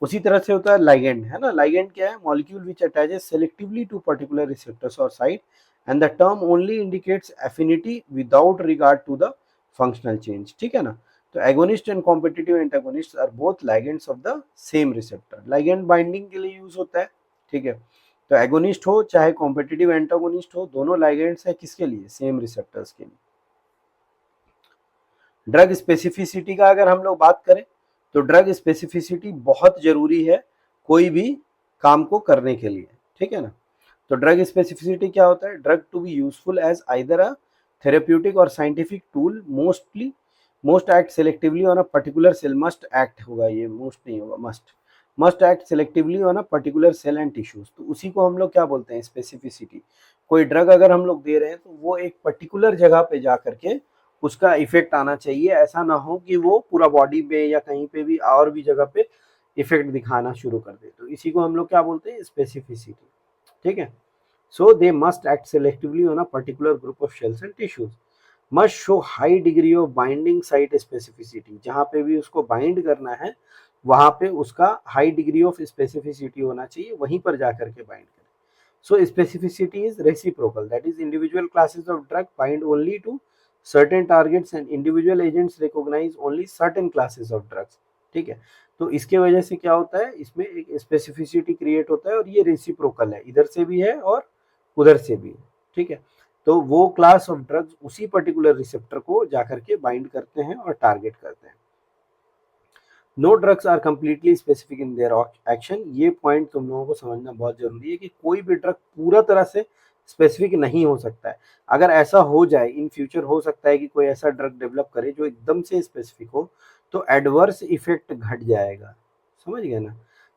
उसी तरह से होता है लाइगेंड, है ना। लाइगेंड क्या है, molecule which attaches selectively to particular receptors और site and the term only indicates affinity without regard to the functional change. ठीक है ना। तो agonist and competitive antagonist are both ligands of the same receptor. Ligand binding के लिए use होता है। ठीक है। तो एगोनिस्ट हो चाहे कॉम्पिटिटिव एंटागोनिस्ट हो, दोनों लाइगेंड्स है किसके लिए, सेम रिसेप्टर्स के लिए। ड्रग स्पेसिफिसिटी का अगर हम लोग बात करें तो ड्रग स्पेसिफिसिटी बहुत जरूरी है कोई भी काम को करने के लिए, ठीक है ना। तो ड्रग स्पेसिफिसिटी क्या होता है, drug to be useful as either a therapeutic और scientific tool most act selectively on a particular cell, must act होगा, ये मोस्ट नहीं होगा, must act selectively on a particular cell and tissues. तो उसी को हम लोग क्या बोलते हैं, स्पेसिफिसिटी। कोई ड्रग अगर हम लोग दे रहे हैं तो वो एक पर्टिकुलर जगह पे जा करके उसका इफेक्ट आना चाहिए, ऐसा ना हो कि वो पूरा बॉडी पे या कहीं पे भी और भी जगह पे इफेक्ट दिखाना शुरू कर दे। तो इसी को हम लोग क्या बोलते हैं, स्पेसिफिसिटी, ठीक है। So they must act selectively on a particular group of cells and tissues, must show high degree of binding site specificity, जहां पे भी उसको बाइंड करना है वहां पे उसका हाई डिग्री ऑफ स्पेसिफिसिटी होना चाहिए, वहीं पर जाकर के बाइंड करें। So specificity is reciprocal, that is individual classes of drug bind only to certain targets and individual agents recognize only certain classes of drugs, ठीक है। तो इसके वजह से क्या होता है, इसमें एक स्पेसिफिसिटी क्रिएट होता है और ये रेसिप्रोकल है, इधर से भी है और उधर से भी है, ठीक है। तो वो क्लास ऑफ ड्रग्स उसी पर्टिकुलर रिसेप्टर को जाकर के बाइंड करते हैं और टारगेट करते हैं। No drugs are completely specific in their action, ये पॉइंट तुम लोगों को समझना बहुत जरूरी है कि कोई भी ड्रग पूरा तरह से स्पेसिफिक नहीं हो सकता है। अगर ऐसा हो जाए इन फ्यूचर, हो सकता है कि कोई ऐसा ड्रग डेवलप करे जो एकदम से स्पेसिफिक हो, तो एडवर्स इफेक्ट घट जाएगा, समझ गए ना।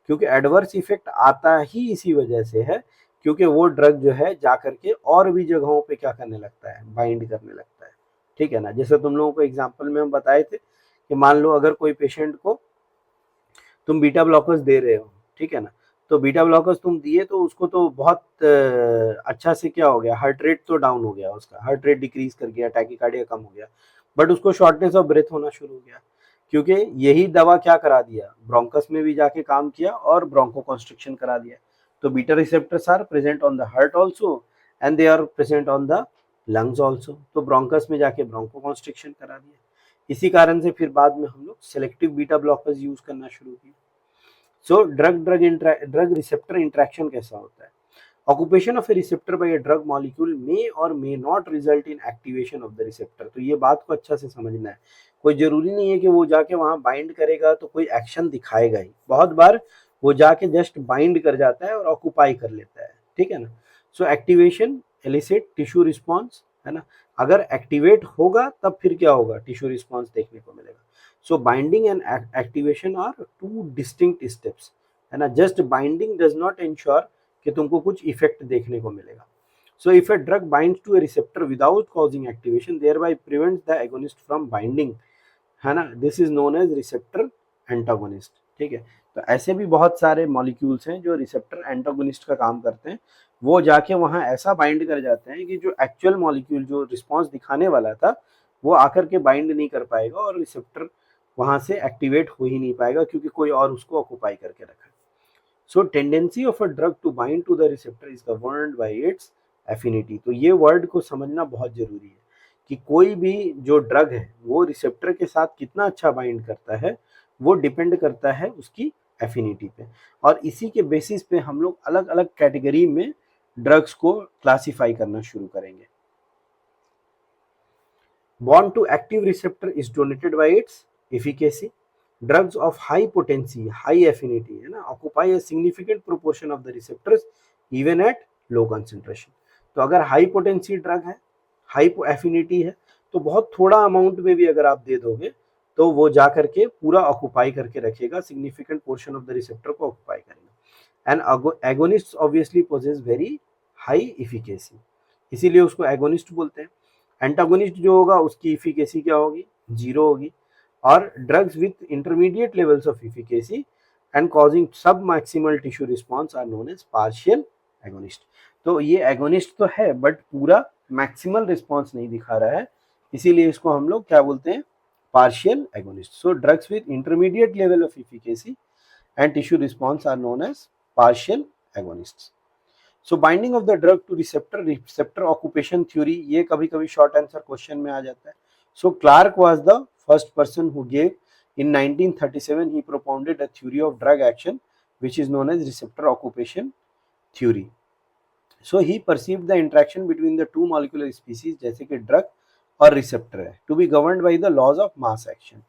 क्योंकि एडवर्स इफेक्ट आता ही इसी वजह से है क्योंकि वो ड्रग जो है जाकर के और भी जगहों पे क्या करने लगता है, बाइंड करने लगता है, ठीक है ना। जैसे तुम लोगों को एग्जाम्पल में हम बताए थे कि मान लो अगर कोई पेशेंट को तुम बीटा ब्लॉकर्स दे रहे हो, ठीक है ना। तो बीटा ब्लॉकर्स तुम दिए तो उसको तो बहुत अच्छा से क्या हो गया, हार्ट रेट तो डाउन हो गया, उसका हार्ट रेट डिक्रीज कर गया, टैकीकार्डिया कम हो गया, बट उसको शॉर्टनेस ऑफ ब्रेथ होना शुरू हो गया क्योंकि यही दवा क्या करा दिया, ब्रोंकस में भी जाके काम किया और ब्रोंको कॉन्स्ट्रिक्शन करा दिया। तो beta receptors are present on the heart also and they are present on the lungs also, तो ब्रोंकस में जाके ब्रोंको कॉन्स्ट्रिक्शन करा दिया। इसी कारण से फिर बाद में हम लोग सेलेक्टिव बीटा ब्लॉकर्स यूज करना शुरू किए। सो ड्रग रिसेप्टर इंटरेक्शन कैसा होता है, occupation of a receptor by a drug molecule may और may not result in activation of the receptor. तो ये बात को अच्छा से समझना है, कोई जरूरी नहीं है कि वो जाके वहां बाइंड करेगा तो कोई एक्शन दिखाएगा ही, बहुत बार वो जाके जस्ट बाइंड कर जाता है और ऑक्यूपाई कर लेता है, ठीक है ना। सो एक्टिवेशन एलिसिट टिश्यू रिस्पॉन्स, है ना। अगर एक्टिवेट होगा तब फिर क्या होगा, टिश्यू रिस्पॉन्स देखने को मिलेगा। So binding and activation are two distinct steps, है ना। Just binding does not ensure कि तुमको कुछ इफेक्ट देखने को मिलेगा। So if a drug binds to a receptor without causing activation thereby prevents the agonist from binding, है ना, this is known as receptor antagonist, ठीक है। तो ऐसे भी बहुत सारे मॉलिक्यूल्स हैं जो रिसेप्टर एंटागोनिस्ट का काम करते हैं, वो जाके वहां ऐसा बाइंड कर जाते हैं कि जो एक्चुअल मॉलिक्यूल जो रिस्पॉन्स दिखाने वाला था वो आकर के बाइंड नहीं कर पाएगा और रिसेप्टर वहां से एक्टिवेट हो ही नहीं पाएगा क्योंकि कोई और उसको ऑक्यूपाई करके रखा है। So tendency of a drug to bind to the receptor is governed by its affinity. तो ये वर्ड को समझना बहुत जरूरी है कि कोई भी जो ड्रग है वो रिसेप्टर के साथ कितना अच्छा बाइंड करता है वो डिपेंड करता है उसकी एफिनिटी पे, और इसी के बेसिस पे हम लोग अलग अलग कैटेगरी में ड्रग्स को क्लासिफाई करना शुरू करेंगे। Bond to active receptor is dominated by its efficacy. Drugs of high potency, high affinity, है ना, occupy a significant proportion of the receptors even at low concentration. तो अगर हाई पोटेंसी ड्रग है, high affinity है, तो बहुत थोड़ा amount में भी अगर आप दे दोगे तो वो जा करके पूरा ऑक्यूपाई करके रखेगा, significant portion of the receptor को ऑक्यूपाई करेगा। And agonist obviously possess very high efficacy, इसीलिए उसको एगोनिस्ट बोलते हैं। एंटागोनिस्ट जो होगा उसकी इफिकेसी क्या होगी, जीरो होगी। और drugs with intermediate levels of efficacy and causing sub maximal tissue response are known as partial agonist. तो ये एगोनिस्ट तो है बट पूरा मैक्सिमल रिस्पॉन्स नहीं दिखा रहा है, इसीलिए इसको हम लोग क्या बोलते हैं, partial agonist. So drugs with intermediate level of efficacy and tissue response are known as partial agonist. So binding of the drug to receptor occupation theory, ये कभी कभी शॉर्ट आंसर क्वेश्चन में आ जाता है। So Clark was the first person who gave in 1937 he propounded a theory of drug action which is known as receptor occupation theory. So he perceived the interaction between the two molecular species, जैसे कि drug और receptor है, to be governed by the laws of mass action.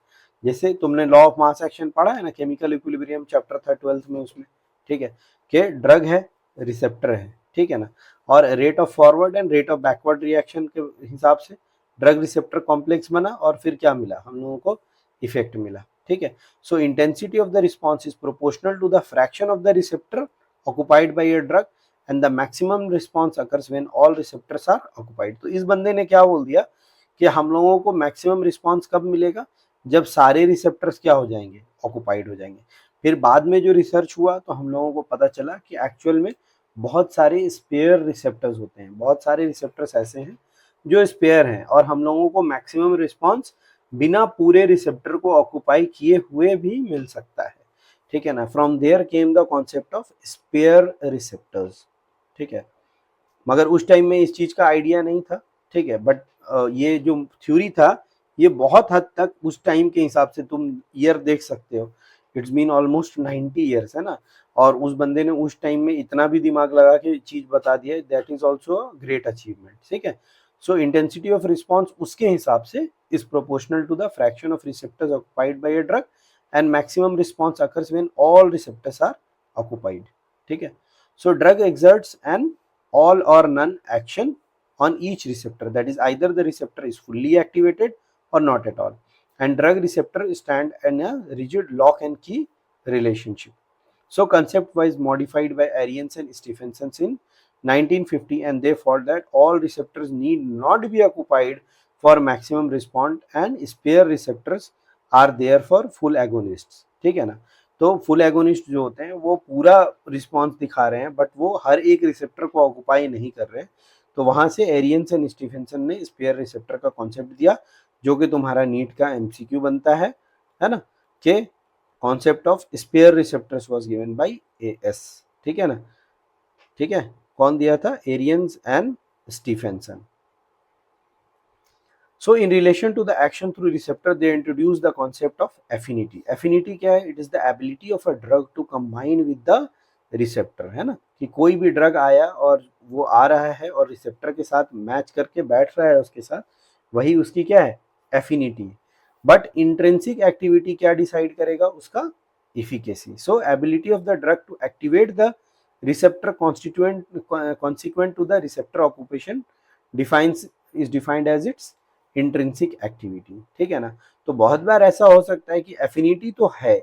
जैसे तुमने law of mass action पढ़ा है ना, chemical equilibrium chapter था 12th में, उसमें ठीक है कि ड्रग है, रिसेप्टर है, ठीक है ना, और rate of forward and rate of backward reaction के हिसाब से ड्रग रिसेप्टर कॉम्प्लेक्स बना, और फिर क्या मिला हम लोगों को, इफेक्ट मिला, ठीक है। So intensity of the response is proportional to the fraction of the receptor occupied by a drug and the maximum response occurs when all receptors are occupied. तो इस बंदे ने क्या बोल दिया कि हम लोगों को मैक्सिमम रिस्पॉन्स कब मिलेगा, जब सारे रिसेप्टर्स क्या हो जाएंगे, ऑक्युपाइड हो जाएंगे। फिर बाद में जो रिसर्च हुआ तो हम लोगों को पता चला कि एक्चुअल में बहुत सारे स्पेयर रिसेप्टर्स होते हैं, बहुत सारे रिसेप्टर्स ऐसे हैं जो स्पेयर हैं, और हम लोगों को मैक्सिमम रिस्पॉन्स बिना पूरे रिसेप्टर को ऑक्युपाई किए हुए भी मिल सकता है, ठीक है ना। From there came the concept of spare receptors, ठीक है। मगर उस टाइम में इस चीज का आइडिया नहीं था, ठीक है, बट ये जो थ्योरी था ये बहुत हद तक उस टाइम के हिसाब से, तुम ईयर देख सकते हो, इट्स बीन ऑलमोस्ट 90 ईयर्स, है ना, और उस बंदे ने उस टाइम में इतना भी दिमाग लगा के चीज बता दिया, that is also great achievement, ठीक है। सो इंटेंसिटी ऑफ रिस्पॉन्स उसके हिसाब से is proportional to the fraction of receptors occupied by a drug and maximum response occurs when all receptors are occupied, ठीक है। So drug exerts an all or none action on each receptor, that is either the receptor is fully activated or not at all, and drug receptor stand in a rigid lock and key relationship. So concept was modified by Arians and Stephenson in 1950, and they found that all receptors need not be occupied for maximum response and spare receptors are there for full agonists, ठीक है ना। तो full agonist जो होते हैं वो पूरा response दिखा रहे हैं, बट वो हर एक रिसेप्टर को ऑक्युपाई नहीं कर रहे हैं। तो वहां से एरियंस एंड स्टीफेंसन ने स्पेयर रिसेप्टर का कॉन्सेप्ट दिया, जो कि तुम्हारा नीट का एमसीक्यू बनता है ना, कि concept of spare receptors was given by AS, ठीक है ना, ठीक है। कौन दिया था, Ariens and Stephenson. So in relation to the action through receptor, they introduced the concept of affinity. Affinity क्या है? It is the ability of a drug to combine with the receptor, है ना, कि कोई भी ड्रग आया और वो आ रहा है और रिसेप्टर के साथ मैच करके बैठ रहा है उसके साथ, वही उसकी क्या है, एफिनिटी। बट इंट्रिंसिक एक्टिविटी क्या डिसाइड करेगा, उसका efficacy. So ability of the drug to activate the receptor constituent consequent to the receptor occupation defines is defined as its intrinsic activity, ठीक है ना। तो बहुत बार ऐसा हो सकता है कि एफिनिटी तो है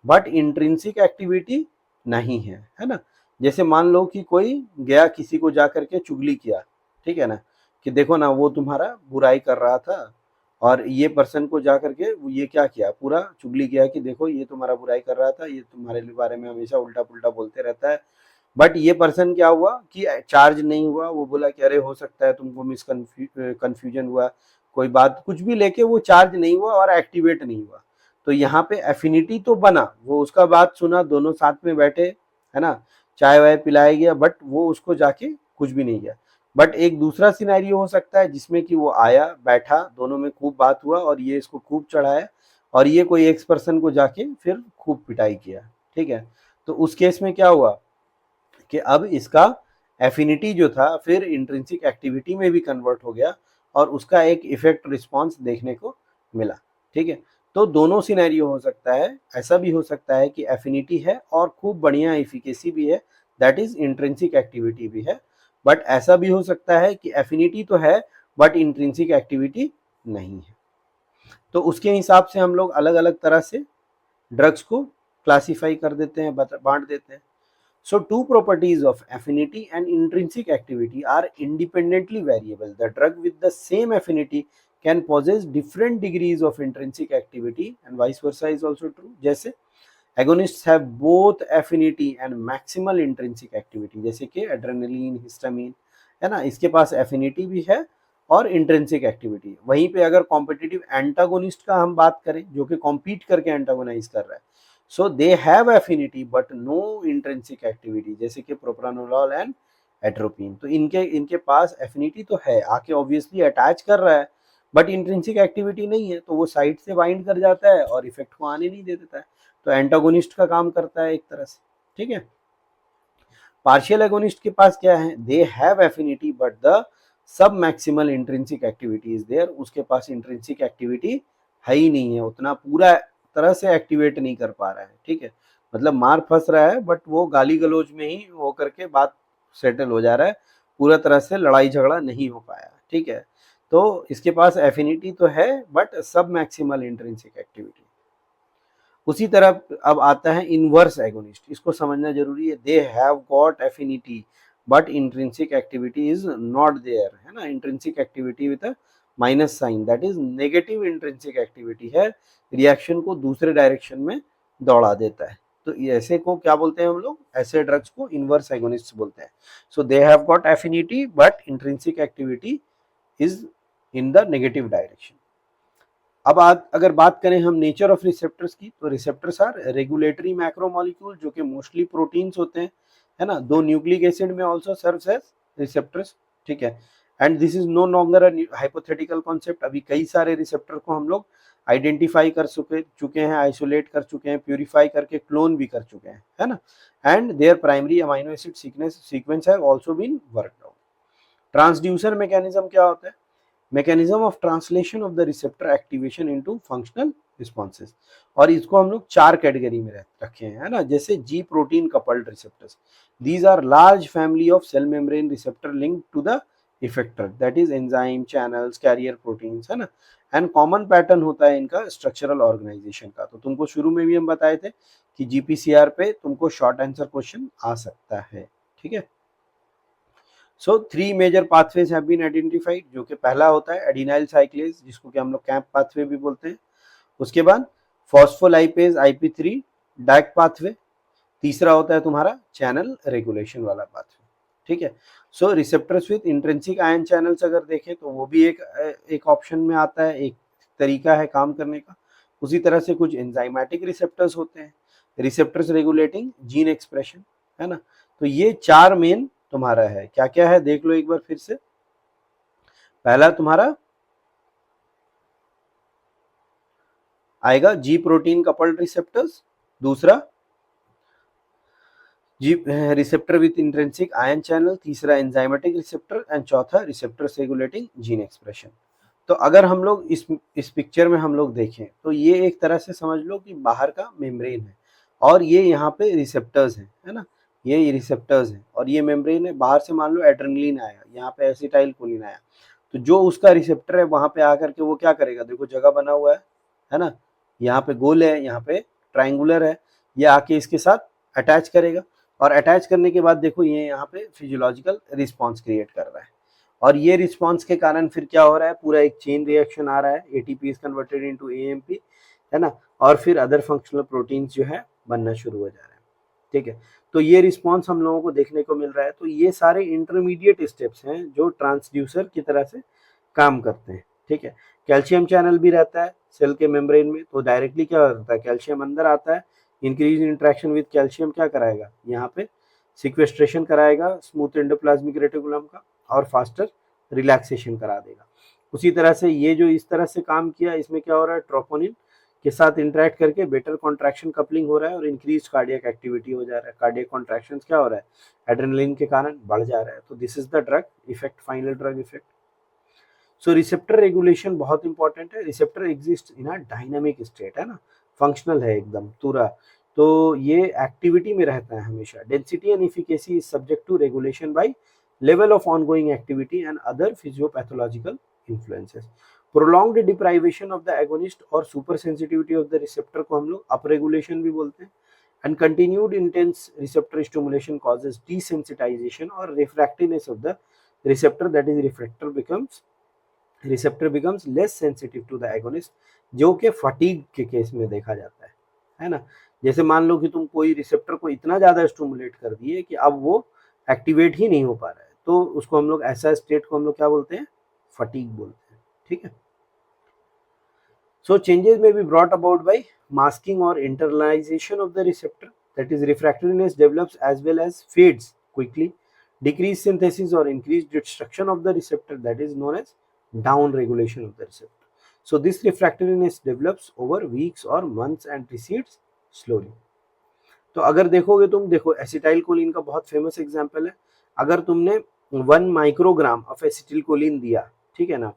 बट इंट्रिंसिक एक्टिविटी नहीं है ना। जैसे मान लो कि कोई गया किसी को जा करके चुगली किया, ठीक है ना, कि देखो ना वो तुम्हारा बुराई कर रहा था, और ये पर्सन को जा करके ये क्या किया, पूरा चुगली किया कि देखो ये तुम्हारा बुराई कर रहा था, ये तुम्हारे बारे में हमेशा उल्टा पुल्टा बोलते रहता है। बट ये पर्सन क्या हुआ कि चार्ज नहीं हुआ, वो बोला कि अरे हो सकता है तुमको कंफ्यूजन हुआ, कोई बात कुछ भी लेके वो चार्ज नहीं हुआ और एक्टिवेट नहीं हुआ। तो यहाँ पे एफिनिटी तो बना, वो उसका बात सुना, दोनों साथ में बैठे, है ना, चाय वाय पिलाया गया, बट वो उसको जाके कुछ भी नहीं किया। बट एक दूसरा सिनेरियो हो सकता है जिसमें कि वो आया, बैठा, दोनों में खूब बात हुआ और ये इसको खूब चढ़ाया, और ये कोई एक्स पर्सन को जाके फिर खूब पिटाई किया, ठीक है। तो उस केस में क्या हुआ कि अब इसका एफिनिटी जो था फिर इंट्रिंसिक एक्टिविटी में भी कन्वर्ट हो गया, और उसका एक इफेक्ट रिस्पॉन्स देखने को मिला, ठीक है। तो दोनों सिनेरियो हो सकता है, ऐसा भी हो सकता है कि एफिनिटी है और खूब बढ़िया इफिकेसी भी है, दैट इज इंट्रिंसिक एक्टिविटी भी है। बट ऐसा भी हो सकता है कि एफिनिटी तो है बट इंट्रिंसिक एक्टिविटी नहीं है। तो उसके हिसाब से हम लोग अलग अलग तरह से ड्रग्स को क्लासीफाई कर देते हैं, बांट देते हैं। So two properties of affinity and intrinsic activity are independently variable. The drug with the same affinity can possess different degrees of intrinsic activity and vice versa is also true. जैसे agonists have both affinity and maximal intrinsic activity, जैसे कि adrenaline, histamine, है ना, इसके पास affinity भी है और intrinsic activity. वहीं पे अगर कॉम्पिटिटिव एंटागोनिस्ट का हम बात करें, जो कि कॉम्पीट करके एंटागोनाइज कर रहा है, so they have affinity but no intrinsic activity, जैसे कि प्रोप्रानोलॉल एंड एट्रोपिन। तो इनके पास एफिनिटी तो है, आके ऑब्वियसली अटैच कर रहा है, बट इंट्रिंसिक एक्टिविटी नहीं है, तो वो साइड से बाइंड कर जाता है और इफेक्ट को आने नहीं दे देता है। तो एंटागोनिस्ट का काम करता है एक तरह से, ठीक है। पार्शियल एगोनिस्ट के पास क्या है, they have affinity but the submaximal intrinsic activity is there, उसके पास इंट्रिंसिक एक्टिविटी है ही नहीं है, उतना पूरा तरह से एक्टिवेट नहीं कर पा रहा है, ठीक है, मतलब मार फंस रहा है बट वो गाली गलौज में ही हो करके बात सेटल हो जा रहा है, पूरा तरह से लड़ाई झगड़ा नहीं हो पाया, ठीक है। तो इसके पास एफिनिटी तो है बट सब मैक्सिमल इंट्रिंसिक एक्टिविटी। उसी तरह अब आता है इनवर्स एगोनिस्ट, इसको समझना जरूरी है, they have got affinity but intrinsic activity is not there, है ना, intrinsic activity with minus sign, that is negative intrinsic activity है, रिएक्शन को दूसरे डायरेक्शन में दौड़ा देता है। तो ऐसे को क्या बोलते हैं हम लोग, ऐसे ड्रग्स को इनवर्स एगोनिस्ट बोलते हैं। So they have got affinity but intrinsic activity is in the negative direction. अब अगर बात करें हम नेचर ऑफ रिसेप्टर्स की, तो रिसेप्टर्स आर रेगुलेटरी मैक्रोमोलिक्यूल जो कि मोस्टली प्रोटीन्स होते हैं, है ना, दो न्यूक्लिक एसिड में आल्सो सर्व्स एज रिसेप्टर्स, ठीक है। And this is no longer a hypothetical concept, अभी कई सारे रिसेप्टर को हम लोग आइडेंटिफाई कर चुके हैं, आइसोलेट कर चुके हैं, प्यूरिफाई करके क्लोन भी कर चुके हैं, है ना, and their primary amino acid sequence have also been worked out. Transducer mechanism क्या होता है, mechanism of translation of the receptor activation into functional responses, और इसको हम लोग चार कैटेगरी में रखे हैं, है ना, जैसे G protein coupled receptors, these are large family of cell membrane receptor link to the effector, that is enzyme channels carrier proteins, है ना, एंड कॉमन पैटर्न होता है इनका स्ट्रक्चरल ऑर्गेनाइजेशन का। तो तुमको शुरू में भी हम बताए थे कि जीपीसीआर पे तुमको शॉर्ट आंसर क्वेश्चन आ सकता है, ठीक है। So three major pathways have been identified, जो कि पहला होता है एडिनाइल साइक्लेज जिसको कि हम लोग कैंप पाथवे भी बोलते हैं, उसके बाद फॉस्फोलाइपेज IP3 डायक पाथवे, तीसरा होता है तुम्हारा चैनल रेगुलेशन वाला पाथवे, ठीक है। So receptors with intrinsic ion channels अगर देखें तो वो भी एक ऑप्शन में आता है, एक तरीका है काम करने का। उसी तरह से कुछ एंजाइमेटिक रिसेप्टर्स होते हैं, रिसेप्टर्स रेगुलेटिंग जीन एक्सप्रेशन, है ना। तो ये चार मेन तुम्हारा है, क्या क्या है देख लो एक बार फिर से। पहला तुम्हारा आएगा जी प्रोटीन कपल्ड रिसेप्टर्स, दूसरा G receptor with intrinsic ion channel, तीसरा एंजाइमेटिक रिसेप्टर एंड चौथा रिसेप्टर्स रेगुलेटिंग जीन एक्सप्रेशन। तो अगर हम लोग इस पिक्चर में हम लोग देखें तो ये एक तरह से समझ लो कि बाहर का मेम्ब्रेन है और ये यहाँ पे रिसेप्टर्स हैं, है ना, ये रिसेप्टर्स हैं और ये मेम्ब्रेन है। बाहर से मान लो एड्रेनलिन आया, यहाँ पे एसिटाइल कोलिन आया, तो जो उसका रिसेप्टर है वहां पे आकर के वो क्या करेगा, देखो जगह बना हुआ है ना, यहाँ पे गोल है, यहाँ पे ट्राइंगुलर है, ये आके इसके साथ अटैच करेगा और अटैच करने के बाद देखो ये यहाँ पे फिजियोलॉजिकल रिस्पॉन्स क्रिएट कर रहा है और ये रिस्पॉन्स के कारण फिर क्या हो रहा है, पूरा एक चेन रिएक्शन आ रहा है, ATP is converted into AMP, है ना, और फिर अदर फंक्शनल प्रोटीन्स जो है बनना शुरू हो जा रहा है, ठीक है। तो ये रिस्पॉन्स हम लोगों को देखने को मिल रहा है। तो ये सारे इंटरमीडिएट स्टेप्स हैं जो ट्रांसड्यूसर की तरह से काम करते हैं, ठीक है। कैल्शियम चैनल भी रहता है सेल के मेम्ब्रेन में, तो डायरेक्टली क्या होता है, कैल्शियम अंदर आता है, इंक्रीज इंट्रैक्शन विद कैल्शियम क्या कराएगा, यहाँ पे सिक्वेस्ट्रेशन कराएगा स्मूथ एंडोप्लाज्मिक रेटिकुलम का और फास्टर रिलैक्सेशन करा देगा। उसी तरह से ये जो इस तरह से काम किया, इसमें क्या हो रहा है, ट्रोपोनिन के साथ इंटरेक्ट करके बेटर कॉन्ट्रैक्शन कपलिंग हो रहा है और इंक्रीज कार्डियक एक्टिविटी हो जा रहा है। कार्डियक कॉन्ट्रैक्शंस क्या हो रहा है, एड्रेनलिन के कारण बढ़ जा रहा है। तो this is the drug effect, final drug effect. So receptor regulation बहुत इंपॉर्टेंट है। Receptor exist in a dynamic state, है ना, फंक्शनल है एकदम पूरा, तो ये एक्टिविटी में रहता है हमेशा। Density and efficacy is subject to regulation by level of ongoing activity and other physiopathological influences. Prolonged deprivation of the agonist और super sensitivity of the receptor को हम लोग अपरेगुलेशन भी बोलते हैं। And continued intense receptor stimulation causes desensitization और refractiveness of the receptor, that is receptor becomes less sensitive to the agonist, जो कि फटीग के केस में देखा जाता है ना। जैसे मान लो कि तुम कोई रिसेप्टर को इतना ज्यादा स्टिमुलेट कर दिए कि अब वो एक्टिवेट ही नहीं हो पा रहा है, तो उसको हम लोग, ऐसा स्टेट को हम लोग क्या बोलते हैं, फटीग बोलते हैं, ठीक है। So changes may be brought about by masking or internalization of the receptor, that is refractoriness develops as well as fades quickly, decreased synthesis or increased destruction of the receptor, that is known as down regulation of the receptor. So this refractoriness develops over weeks or months and recedes slowly. तो अगर देखोगे तुम, देखो acetyl choline का बहुत famous example है। अगर तुमने 1 माइक्रोग्राम ऑफ एसिटिल कोलिन दिया, ठीक है ना,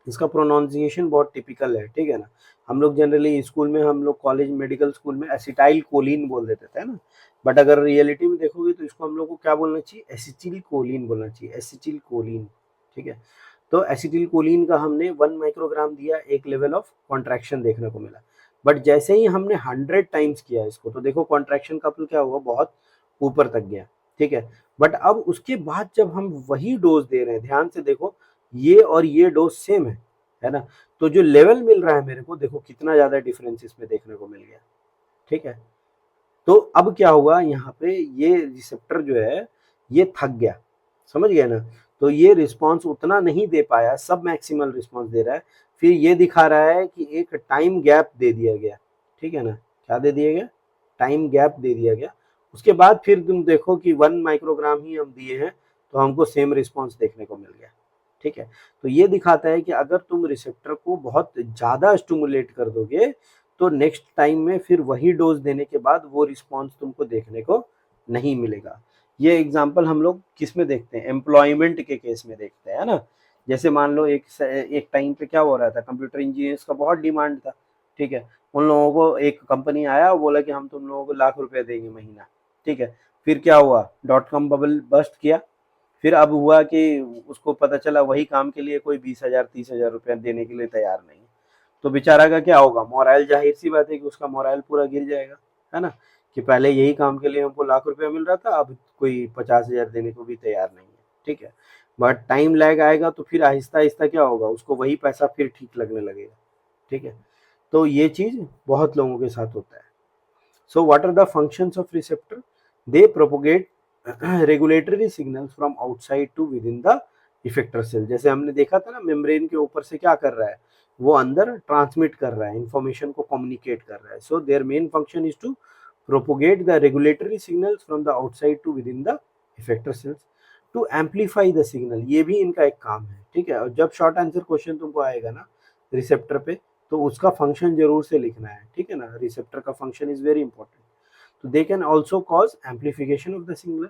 इसका प्रोनाउंसिएशन बहुत टिपिकल है, ठीक है ना। हम लोग जनरली स्कूल में, हम लोग कॉलेज मेडिकल स्कूल में एसिटाइल कोलिन बोल देते थे ना, बट अगर रियलिटी में देखोगे तो इसको हम लोग को क्या बोलना चाहिए, एसिटिल कोलिन बोलना चाहिए, एसिटिल कोलिन, ठीक है। तो एसिटिल कोलिन का हमने 1 माइक्रोग्राम दिया, एक लेवल ऑफ कॉन्ट्रैक्शन देखने को मिला। बट जैसे ही हमने 100 टाइम्स किया इसको, तो देखो कॉन्ट्रैक्शन का क्या हुआ, बहुत ऊपर तक गया, ठीक है। बट अब उसके बाद जब हम वही डोज दे रहे हैं, ध्यान से देखो, ये और ये डोज सेम है ना, तो जो लेवल मिल रहा है मेरे को, देखो कितना ज्यादा डिफरेंस इसमें देखने को मिल गया, ठीक है। तो अब क्या हुआ यहाँ पे, ये रिसेप्टर जो है ये थक गया, समझ गए ना। तो ये रिस्पॉन्स उतना नहीं दे पाया, सब मैक्सिमल रिस्पॉन्स दे रहा है। फिर ये दिखा रहा है कि एक टाइम गैप दे दिया गया, ठीक है ना, क्या दे दिया गया, टाइम गैप दे दिया गया। उसके बाद फिर तुम देखो कि 1 माइक्रोग्राम ही हम दिए हैं, तो हमको सेम रिस्पॉन्स देखने को मिल गया, ठीक है। तो ये दिखाता है कि अगर तुम रिसेप्टर को बहुत ज़्यादा स्टिमुलेट कर दोगे, तो नेक्स्ट टाइम में फिर वही डोज देने के बाद वो रिस्पॉन्स तुमको देखने को नहीं मिलेगा। ये एग्जांपल हम लोग किस में देखते हैं, एम्प्लॉयमेंट के केस में देखते हैं ना। जैसे मान लो एक टाइम पे क्या हो रहा था, कंप्यूटर इंजीनियर्स का बहुत डिमांड था, ठीक है। उन लोगों को एक कंपनी आया और बोला कि हम तुम लोगों को लाख रुपए देंगे महीना, ठीक है। फिर क्या हुआ, डॉट कॉम बबल बस्ट किया। फिर अब हुआ कि उसको पता चला वही काम के लिए कोई 20,000 30,000 रुपया देने के लिए तैयार नहीं। तो बेचारा का क्या होगा, मोराइल, जाहिर सी बात है कि उसका मोराइल पूरा गिर जाएगा, है ना, कि पहले यही काम के लिए हमको लाख रुपया मिल रहा था, अब कोई 50,000 देने को भी तैयार नहीं है, ठीक है। बट टाइम लैग आएगा तो फिर आहिस्ता आहिस्ता क्या होगा, उसको वही पैसा फिर ठीक लगने लगेगा, ठीक है। तो ये चीज बहुत लोगों के साथ होता है। So what are the functions of receptor? They propagate regulatory signals from outside to within the effector cell। जैसे हमने देखा था ना, मेम्ब्रेन के ऊपर से क्या कर रहा है, वो अंदर ट्रांसमिट कर रहा है, इंफॉर्मेशन को कम्युनिकेट कर रहा है। So their main function is to propagate the regulatory signals from the outside to within the effector cells to amplify the signal। ये भी इनका एक काम है, ठीक है। और जब शॉर्ट आंसर क्वेश्चन तुमको आएगा ना रिसेप्टर पे, तो उसका फंक्शन जरूर से लिखना है, ठीक है ना। रिसेप्टर का फंक्शन इज वेरी इंपॉर्टेंट। तो they can also cause amplification of the signal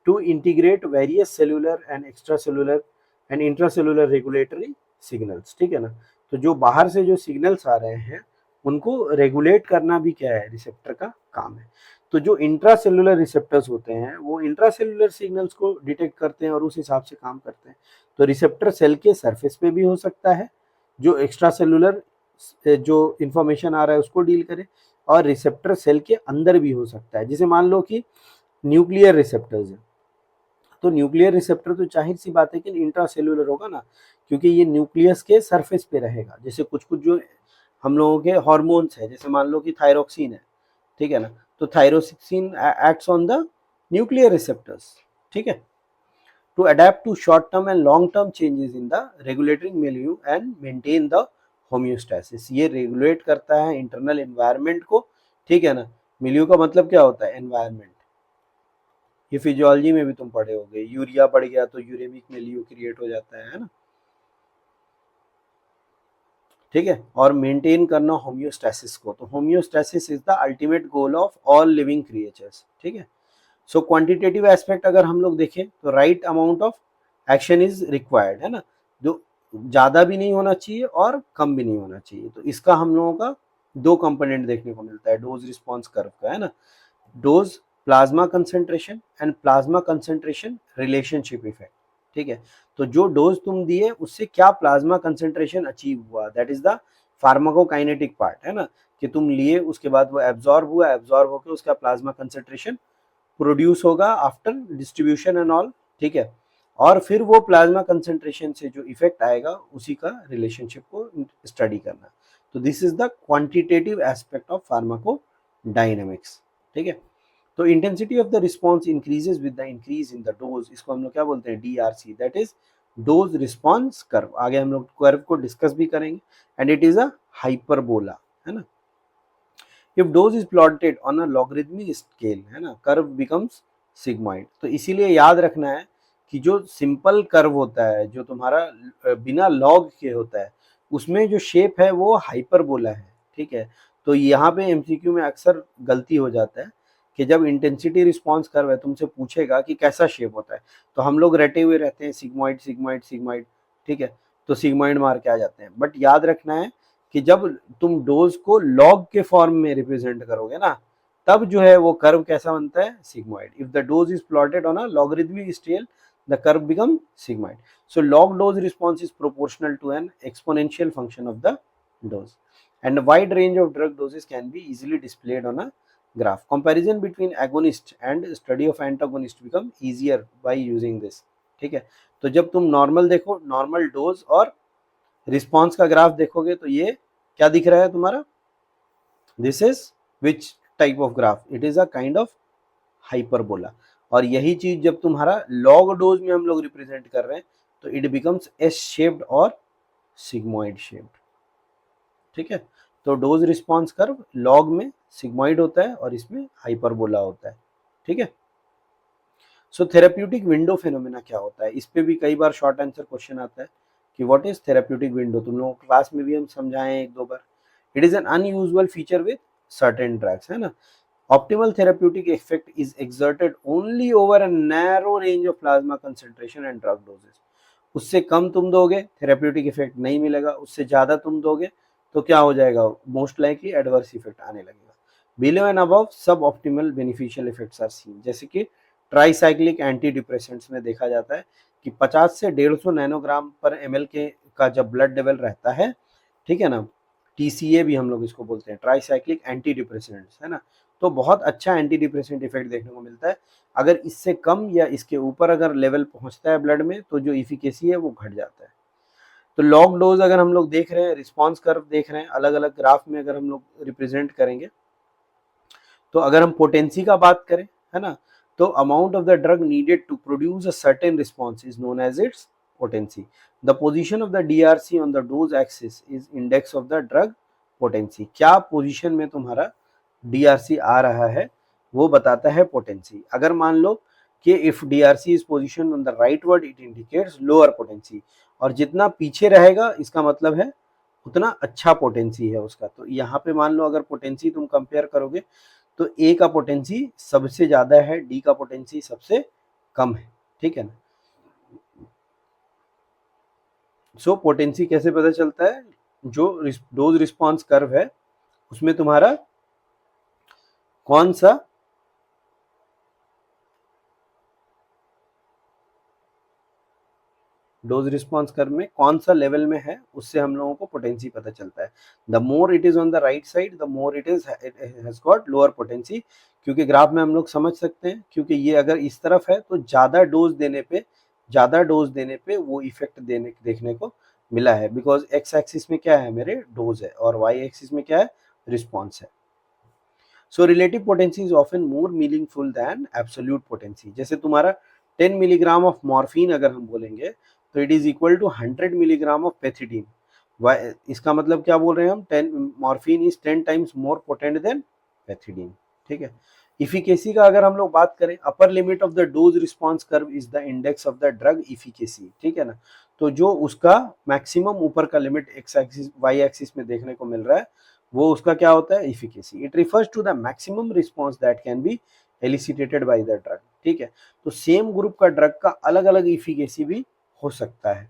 to integrate various cellular and extra cellular and intracellular regulatory signals, ठीक है ना। तो जो बाहर से जो सिग्नल्स आ रहे हैं उनको रेगुलेट करना भी क्या है, रिसेप्टर का काम है। तो जो इंट्रासेलुलर रिसेप्टर्स होते हैं वो इंट्रासेलुलर सिग्नल्स को डिटेक्ट करते हैं और उस हिसाब से काम करते हैं। तो रिसेप्टर सेल के सरफेस पे भी हो सकता है, जो एक्स्ट्रा सेलुलर जो इंफॉर्मेशन आ रहा है उसको डील करे, और रिसेप्टर सेल के अंदर भी हो सकता है। जैसे मान लो कि न्यूक्लियर रिसेप्टर्स है, तो न्यूक्लियर रिसेप्टर तो जाहिर सी बात है कि इंट्रासेलुलर होगा ना, क्योंकि ये न्यूक्लियस के सरफेस पे रहेगा। जैसे कुछ कुछ जो हम लोगों के हार्मोन्स है, जैसे मान लो कि थायरोक्सिन है, ठीक है ना, तो thyroxine acts on the nuclear receptors, ठीक है, to adapt to short term and long term changes in the regulatory milieu and maintain the homeostasis. ये रेगुलेट करता है इंटरनल एनवायरनमेंट को, ठीक है ना। मिलियू का मतलब क्या होता है, एनवायरनमेंट। ये फिजियोलॉजी में भी तुम पढ़े होगे, यूरिया बढ़ गया तो यूरेमिक मिलियू क्रिएट हो जाता है ना, ठीक है। और मेंटेन करना होम्योस्टैसिस को, तो homeostasis is the ultimate goal of all living creatures, ठीक है। सो क्वांटिटेटिव एस्पेक्ट अगर हम लोग देखें तो right amount of action is required, है ना, जो ज्यादा भी नहीं होना चाहिए और कम भी नहीं होना चाहिए। तो इसका हम लोगों का दो कंपोनेंट देखने को मिलता है डोज रिस्पॉन्स कर्व का, है ना। Dose plasma concentration and plasma concentration relationship effect, ठीक है। तो जो डोज तुम दिए उससे क्या प्लाज्मा कंसेंट्रेशन अचीव हुआ, that is the pharmacokinetic part, है ना, कि तुम लिए उसके बाद वो एब्जॉर्ब हुआ, एब्जॉर्ब होकर उसका प्लाज्मा कंसेंट्रेशन प्रोड्यूस होगा आफ्टर डिस्ट्रीब्यूशन एंड ऑल, ठीक है। और फिर वो प्लाज्मा कंसेंट्रेशन से जो इफेक्ट आएगा उसी का रिलेशनशिप को स्टडी करना। तो this is the quantitative aspect of pharmacodynamics, ठीक है। तो intensity of the response increases with the increase in the dose, इसको हम लोग क्या बोलते हैं, DRC, that is dose response curve. आगे हम लोग कर्व को डिस्कस भी करेंगे, and it is a hyperbola, है ना। If dose is plotted on a logarithmic scale, है ना, कर्व बिकम्स सिग्मॉइड। तो इसीलिए याद रखना है कि जो सिंपल कर्व होता है, जो तुम्हारा बिना लॉग के होता है, उसमें जो शेप है वो हाइपरबोला है, ठीक है। तो यहाँ पे MCQ में अक्सर गलती हो जाता है कि जब इंटेंसिटी रिस्पॉन्स कर्व है तुमसे पूछेगा कि कैसा शेप होता है, तो हम लोग रटे हुए रहते हैं सिग्मॉइड सिग्मॉइड सिग्मॉइड, ठीक है, तो सिग्मॉइड मार के आ जाते हैं। बट याद रखना है कि जब तुम डोज को लॉग के फॉर्म में रिप्रेजेंट करोगे ना, तब जो है वो कर्व कैसा बनता है, sigmoid. If the dose is plotted on a logarithmic scale, the curve become sigmoid. So log dose response is proportional to an exponential function of the dose, and a wide range of drug doses can be easily displayed on a graph. Comparison between agonist and study of antagonist become easier by using this, ठीक है। तो जब तुम normal देखो, normal dose और response का graph देखोगे तो ये क्या दिख रहा है तुम्हारा, this is which type of graph, it is a kind of hyperbola. और यही चीज जब तुम्हारा लॉग डोज में हम लोग रिप्रेजेंट कर रहे हैं तो इट बिकम्स एस शेप्ड और सिग्मॉइड शेप्ड, ठीक है। तो डोज रिस्पॉन्स कर्व लॉग में सिग्मॉइड होता है और इसमें हाइपरबोला होता है, ठीक है। सो थेराप्यूटिक विंडो फेनोमेना क्या होता है, इस पे भी कई बार शॉर्ट आंसर क्वेश्चन आता है कि व्हाट इज थेराप्यूटिक विंडो। तुम लोगों को क्लास में भी हम समझाए एक दो बार। It is an unusual feature with certain drugs, है ना। Optimal therapeutic effect is exerted only over a narrow range of plasma concentration and drug doses. उससे कम तुम दोगे थेराप्यूटिक इफेक्ट नहीं मिलेगा, उससे ज्यादा तुम दोगे तो क्या हो जाएगा, मोस्ट लाइकली एडवर्स इफेक्ट आने लगेगा। Below and above suboptimal beneficial effects are seen. जैसे कि ट्राईसाइक्लिक एंटी डिप्रेसेंट्स में देखा जाता है कि 50 से 150 नैनोग्राम पर ml के का जब ब्लड लेवल रहता है, ठीक है ना, टीसीए भी हम लोग इसको बोलते हैं, ट्राईसाइक्लिक एंटी डिप्रेसेंट्स, है ना, तो बहुत अच्छा एंटी डिप्रेसेंट इफेक्ट देखने को मिलता है। अगर इससे कम या इसके ऊपर अगर लेवल पहुंचता है ब्लड में तो जो इफिकेसी है वो घट जाता है। तो लॉग डोज अगर हम लोग देख रहे हैं, रिस्पॉन्स कर्व देख रहे हैं, अलग अलग ग्राफ में अगर हम लोग रिप्रेजेंट करेंगे, तो अगर हम पोटेंसी का बात करें, है ना, तो amount of the drug needed to produce a certain response is known as its potency. The position of the DRC on the dose axis is index of the drug potency. क्या position में तुम्हारा DRC आ रहा है वो बताता है potency. अगर मान लो कि if DRC is position on the right word it indicates lower potency, और जितना पीछे रहेगा इसका मतलब है उतना अच्छा पोटेंसी है उसका। तो यहाँ पे मान लो अगर पोटेंसी तुम कंपेयर करोगे तो ए का पोटेंसी सबसे ज्यादा है, डी का पोटेंसी सबसे कम है, ठीक है ना। सो पोटेंसी कैसे पता चलता है, जो डोज रिस्पॉन्स कर्व है उसमें तुम्हारा कौन सा डोज रिस्पॉन्स कर्व में कौन सा लेवल में है उससे हम लोगों को पोटेंसी पता चलता है। The more it is on the right side the more it has got lower potency. क्योंकि ग्राफ में हम लोग समझ सकते हैं, क्योंकि ये अगर इस तरफ है तो ज्यादा डोज देने पे वो इफेक्ट देखने को मिला है, बिकॉज एक्स एक्सिस में क्या है, मेरे डोज है, और वाई एक्सिस में क्या है, रिस्पॉन्स है। So relative potency is often more meaningful than absolute potency. जैसे तुम्हारा 10 मिलीग्राम ऑफ मॉर्फिन अगर हम बोलेंगे तो it is equal to 100 milligram of pethidine. इसका मतलब क्या बोल रहे हैं हम, 10 morphine is 10 times more potent than pethidine, ठीक है। इफिकेसी का अगर हम लोग बात करें, upper limit of the dose response curve is the index of the drug efficacy, ठीक है ना। तो जो उसका मैक्सिमम ऊपर का limit X axis Y axis में देखने को मिल रहा है वो उसका क्या होता है, efficacy. It refers to the maximum response that can be elicited by the drug, ठीक है। तो सेम ग्रुप का ड्रग का अलग अलग इफिकेसी भी हो सकता है।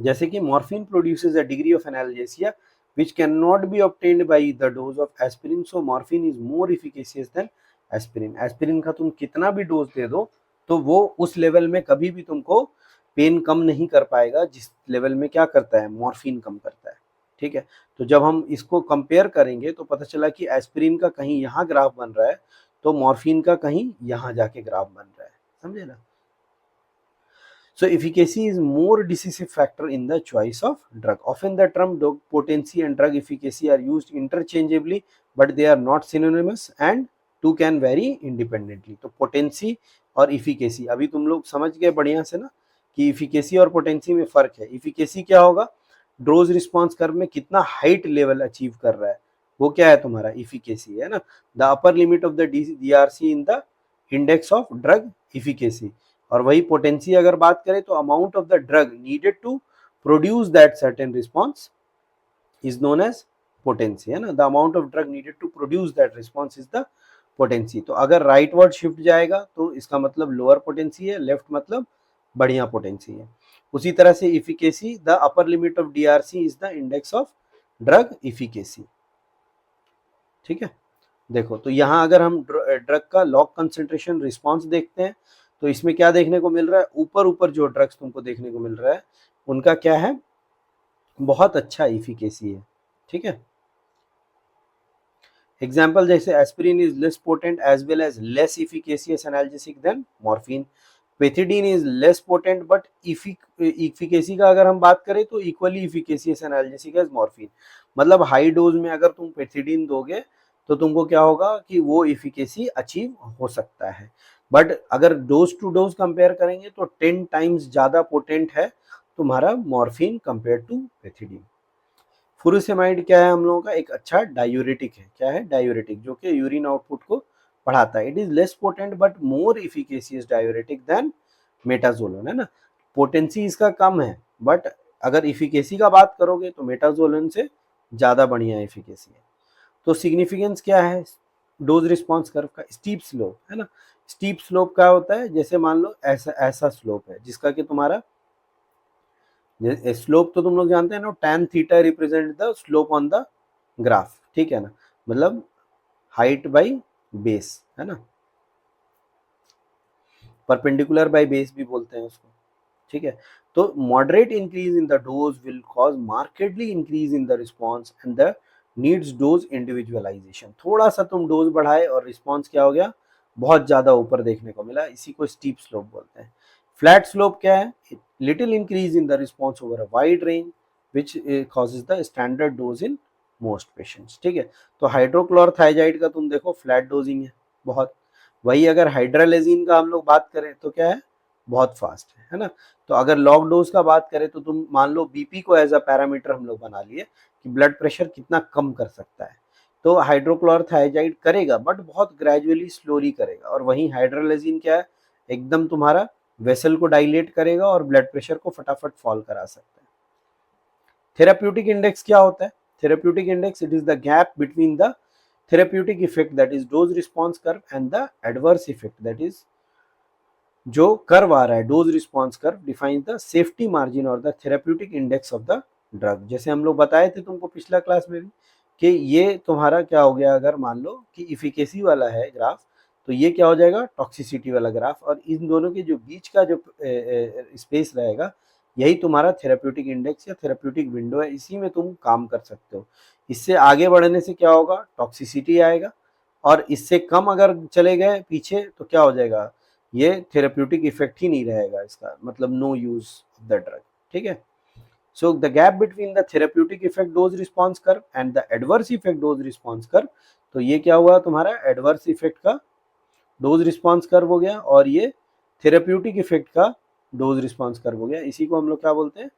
जैसे कि morphine produces a degree of analgesia which cannot be obtained by the dose of aspirin, so morphine is more efficacious than aspirin। Aspirin का तुम कितना भी डोज दे दो तो वो उस लेवल में कभी भी तुमको पेन कम नहीं कर पाएगा जिस लेवल में क्या करता है, मॉर्फिन कम करता है, ठीक है। तो जब हम इसको कंपेयर करेंगे तो पता चला कि एस्पिरिन का कहीं यहाँ ग्राफ बन रहा है तो मॉर्फिन का कहीं यहाँ जाके ग्राफ बन रहा है, समझे ना। So efficacy is more decisive factor in the choice of drug. Often the term drug potency and drug efficacy are used interchangeably, but they are not synonymous and two can vary independently. तो potency और efficacy अभी तुम लोग समझ गए बढ़िया से ना कि efficacy और potency में फर्क है। efficacy क्या होगा, डोज रिस्पॉन्स कर्व में कितना हाइट लेवल अचीव कर रहा है वो क्या है तुम्हारा efficacy, है ना। The upper limit of the DRC in the index of drug efficacy। और वही पोटेंसी अगर बात करें तो amount of the drug needed to produce that certain response is known as potency, है ना। The amount of drug needed to produce that response is the potency. तो अगर राइट वर्ड शिफ्ट जाएगा तो इसका मतलब लोअर पोटेंसी है, left मतलब बढ़िया पोटेंसी है। उसी तरह से efficacy, the upper limit of DRC is the index of drug efficacy. ठीक है, देखो तो यहाँ अगर हम ड्रग का लॉग कंसेंट्रेशन रिस्पॉन्स देखते हैं तो इसमें क्या देखने को मिल रहा है, ऊपर ऊपर जो ड्रग्स तुमको देखने को मिल रहा है उनका क्या है, बहुत अच्छा इफिकेसी है। ठीक है, एग्जाम्पल जैसे aspirin is less potent as well as less efficacious analgesic than morphine. Pethidine is less potent but efficacy का अगर हम बात करें तो equally efficacious analgesic as morphine. मतलब हाई डोज में अगर तुम पेथिडीन दोगे तो तुमको क्या होगा कि वो इफिकेसी अचीव हो सकता है, बट अगर डोज टू डोज कंपेयर करेंगे तो 10 टाइम्स ज्यादा पोटेंट है तुम्हारा मॉर्फिन कंपेयर टू पेथिडीन। फुरुसेमाइड क्या है हम लोगों का, एक अच्छा डायूरेटिक है। क्या है, डायूरेटिक, जो कि यूरिन आउटपुट को बढ़ाता है। It is less potent but more efficacious diuretic than metolazone, है ना। पोटेंसी इसका कम है बट अगर इफिकेसी का बात करोगे तो मेटाजोलन से ज्यादा बढ़िया इफिकेसी है। तो सिग्निफिकेंस क्या है डोज रिस्पॉन्स कर्व का, स्टीप स्लोप, है ना। स्टीप स्लोप क्या होता है, जैसे मान लो ऐसा ऐसा स्लोप है जिसका कि तुम्हारा स्लोप तो तुम लोग जानते हैं ना, tan theta represent the slope on the graph. ठीक है ना, मतलब हाइट बाई बेस, है ना, परपेंडिकुलर बाई बेस भी बोलते हैं उसको। ठीक है, तो moderate increase in the dose will cause markedly increase in the response and the needs dose individualisation. थोड़ा सा तुम डोज बढ़ाए और रिस्पॉन्स क्या हो गया, बहुत ज्यादा ऊपर देखने को मिला, इसी को स्टीप स्लोप बोलते हैं। फ्लैट स्लोप क्या है, little increase in the response over a wide range which causes the standard dose in most patients. ठीक है, तो हाइड्रोक्लोरथाइजाइड का तुम देखो फ्लैट डोजिंग है बहुत, वही अगर हाइड्रालेजिन का हम लोग बात करें तो क्या है, बहुत फास्ट है ना। तो अगर लॉग डोज का बात करें तो तुम मान लो बीपी को एज अ पैरामीटर हम लोग बना लिए कि ब्लड प्रेशर कितना कम कर सकता है, तो हाइड्रोक्लोरथाइजाइड करेगा बट बहुत ग्रेजुअली स्लोली करेगा। और वहीं हाइड्रोलेजिन क्या है, एकदम तुम्हारा वेसल को डायलेट करेगा और ब्लड प्रेशर को फटाफट फॉल करा सकता है। थेराप्यूटिक इंडेक्स क्या होता है, therapeutic index it is the gap between the therapeutic effect that is dose response curve and the adverse effect that is जो कर्व आ रहा है, dose response curve defines the safety margin और the therapeutic index of the drug. जैसे हम लोग बताए थे तुमको पिछला क्लास में भी कि ये तुम्हारा क्या हो गया, अगर मान लो कि इफिकेसी वाला है ग्राफ तो ये क्या हो जाएगा, टॉक्सिसिटी वाला ग्राफ, और इन दोनों के जो बीच का जो स्पेस रहेगा यही तुम्हारा थेराप्यूटिक इंडेक्स या थेराप्यूटिक विंडो है, इसी में तुम काम कर सकते हो। इससे आगे बढ़ने से क्या होगा, टॉक्सिसिटी आएगा, और इससे कम अगर चले गए पीछे तो क्या हो जाएगा, ये थेराप्यूटिक इफेक्ट ही नहीं रहेगा, इसका मतलब no use of the drug. ठीक है, so the gap between the therapeutic effect dose response curve and the adverse effect dose response curve, तो ये क्या हुआ तुम्हारा एडवर्स इफेक्ट का डोज रिस्पॉन्स कर्व हो गया, और ये थेराप्यूटिक इफेक्ट का डोज रिस्पॉन्स कर्व हो गया। इसी को हम लोग क्या बोलते हैं,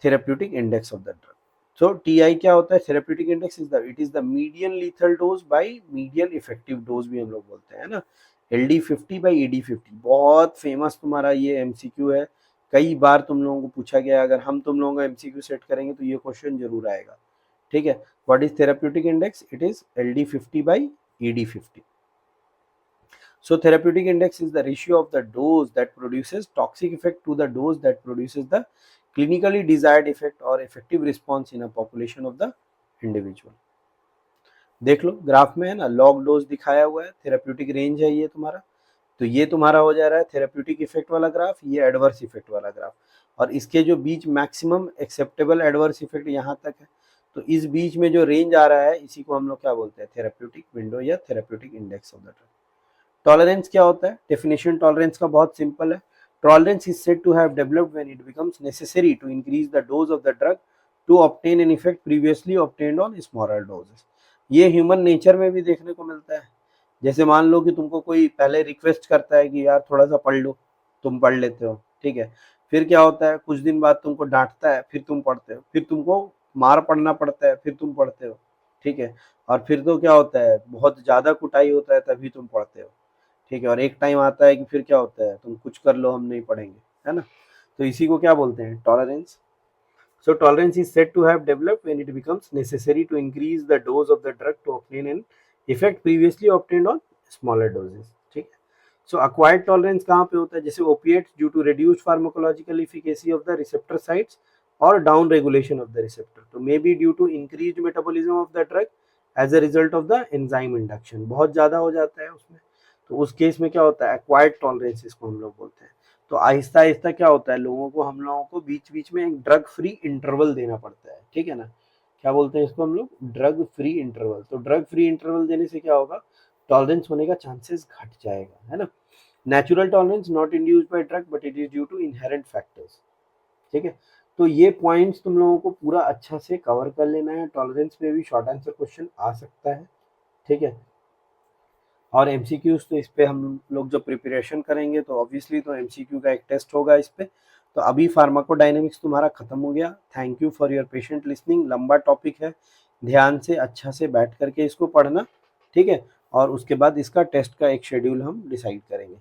therapeutic index of the drug. So TI क्या होता है, therapeutic index is the median lethal dose by median effective dose भी हम लोग बोलते हैं ना। LD50 बाई ED50 बहुत फेमस तुम्हारा ये एमसीक्यू है, कई बार तुम लोगों को पूछा गया, अगर हम तुम लोगों का एमसीक्यू सेट करेंगे तो ये क्वेश्चन जरूर आएगा। ठीक है, what is therapeutic index, it is LD50 by ED50. So therapeutic index is the ratio of the dose that produces toxic effect to the dose that produces the clinically desired effect or effective response in a population of the individual. देख लो graph में है ना, log dose दिखाया हुआ है, therapeutic range है ये तुम्हारा, तो ये तुम्हारा हो जा रहा है थेराप्यूटिक इफेक्ट वाला ग्राफ, ये एडवर्स इफेक्ट वाला ग्राफ, और इसके जो बीच मैक्सिमम एक्सेप्टेबल एडवर्स इफेक्ट यहाँ तक है, तो इस बीच में जो रेंज आ रहा है इसी को हम लोग क्या बोलते हैं, थेराप्यूटिक विंडो या therapeutic index of the drug. Tolerance क्या होता है, डेफिनेशन टॉलरेंस का बहुत सिंपल है, tolerance is said to have developed when it becomes necessary to increase the dose of the drug to obtain an effect previously obtained on smaller doses. ये human nature में भी देखने को मिलता है। जैसे मान लो कि तुमको कोई पहले रिक्वेस्ट करता है कि यार थोड़ा सा पढ़ लो, तुम पढ़ लेते हो, ठीक है, फिर क्या होता है, कुछ दिन बाद तुमको डांटता है, फिर तुम पढ़ते हो, फिर तुमको मार पढ़ना पड़ता है, फिर तुम पढ़ते हो, ठीक है, और फिर तो क्या होता है, बहुत ज्यादा कुटाई होता है तभी तुम पढ़ते हो, ठीक है, और एक टाइम आता है कि फिर क्या होता है, तुम कुछ कर लो हम नहीं पढ़ेंगे, है ना। तो इसी को क्या बोलते हैं, tolerance. So tolerance is said to have developed when it becomes necessary to increase the dose of the drug to obtain an effect previously obtained on smaller doses, ठीक है। सो अक्वायर्ड टॉलरेंस कहाँ पे होता है, जैसे opiates due to reduced pharmacological efficacy of the receptor sites और down regulation of the receptor, तो may be due to increased metabolism of the drug as a result of the enzyme induction, बहुत ज़्यादा हो जाता है उसमें, तो उस केस में क्या होता है, एक्वायर्ड टॉलरेंस इसको हम लोग बोलते हैं। तो आहिस्ता आहिस्ता क्या होता है, हम लोगों को बीच बीच में एक ड्रग फ्री इंटरवल देना पड़ता है, ठीक है ना। क्या बोलते हैं इसको हम लोग, ड्रग फ्री इंटरवल। तो ड्रग फ्री इंटरवल देने से क्या होगा, टॉलरेंस होने का चांसेस घट जाएगा, है ना। Natural tolerance not induced by drug but it is due to inherent factors, ठीक है। तो ये पॉइंट्स तुम लोगों को पूरा अच्छा से कवर कर लेना है, टॉलरेंस पे भी शॉर्ट आंसर क्वेश्चन आ सकता है, ठीक है। और एमसीक्यूज तो इस पे हम लोग जब प्रिपरेशन करेंगे तो ऑब्वियसली तो एमसीक्यू का एक टेस्ट होगा इस पे। तो अभी फार्माकोडायनेमिक्स तुम्हारा खत्म हो गया। Thank you for your patient listening. लंबा टॉपिक है, ध्यान से अच्छा से बैठ करके इसको पढ़ना, ठीक है। और उसके बाद इसका टेस्ट का एक शेड्यूल हम डिसाइड करेंगे।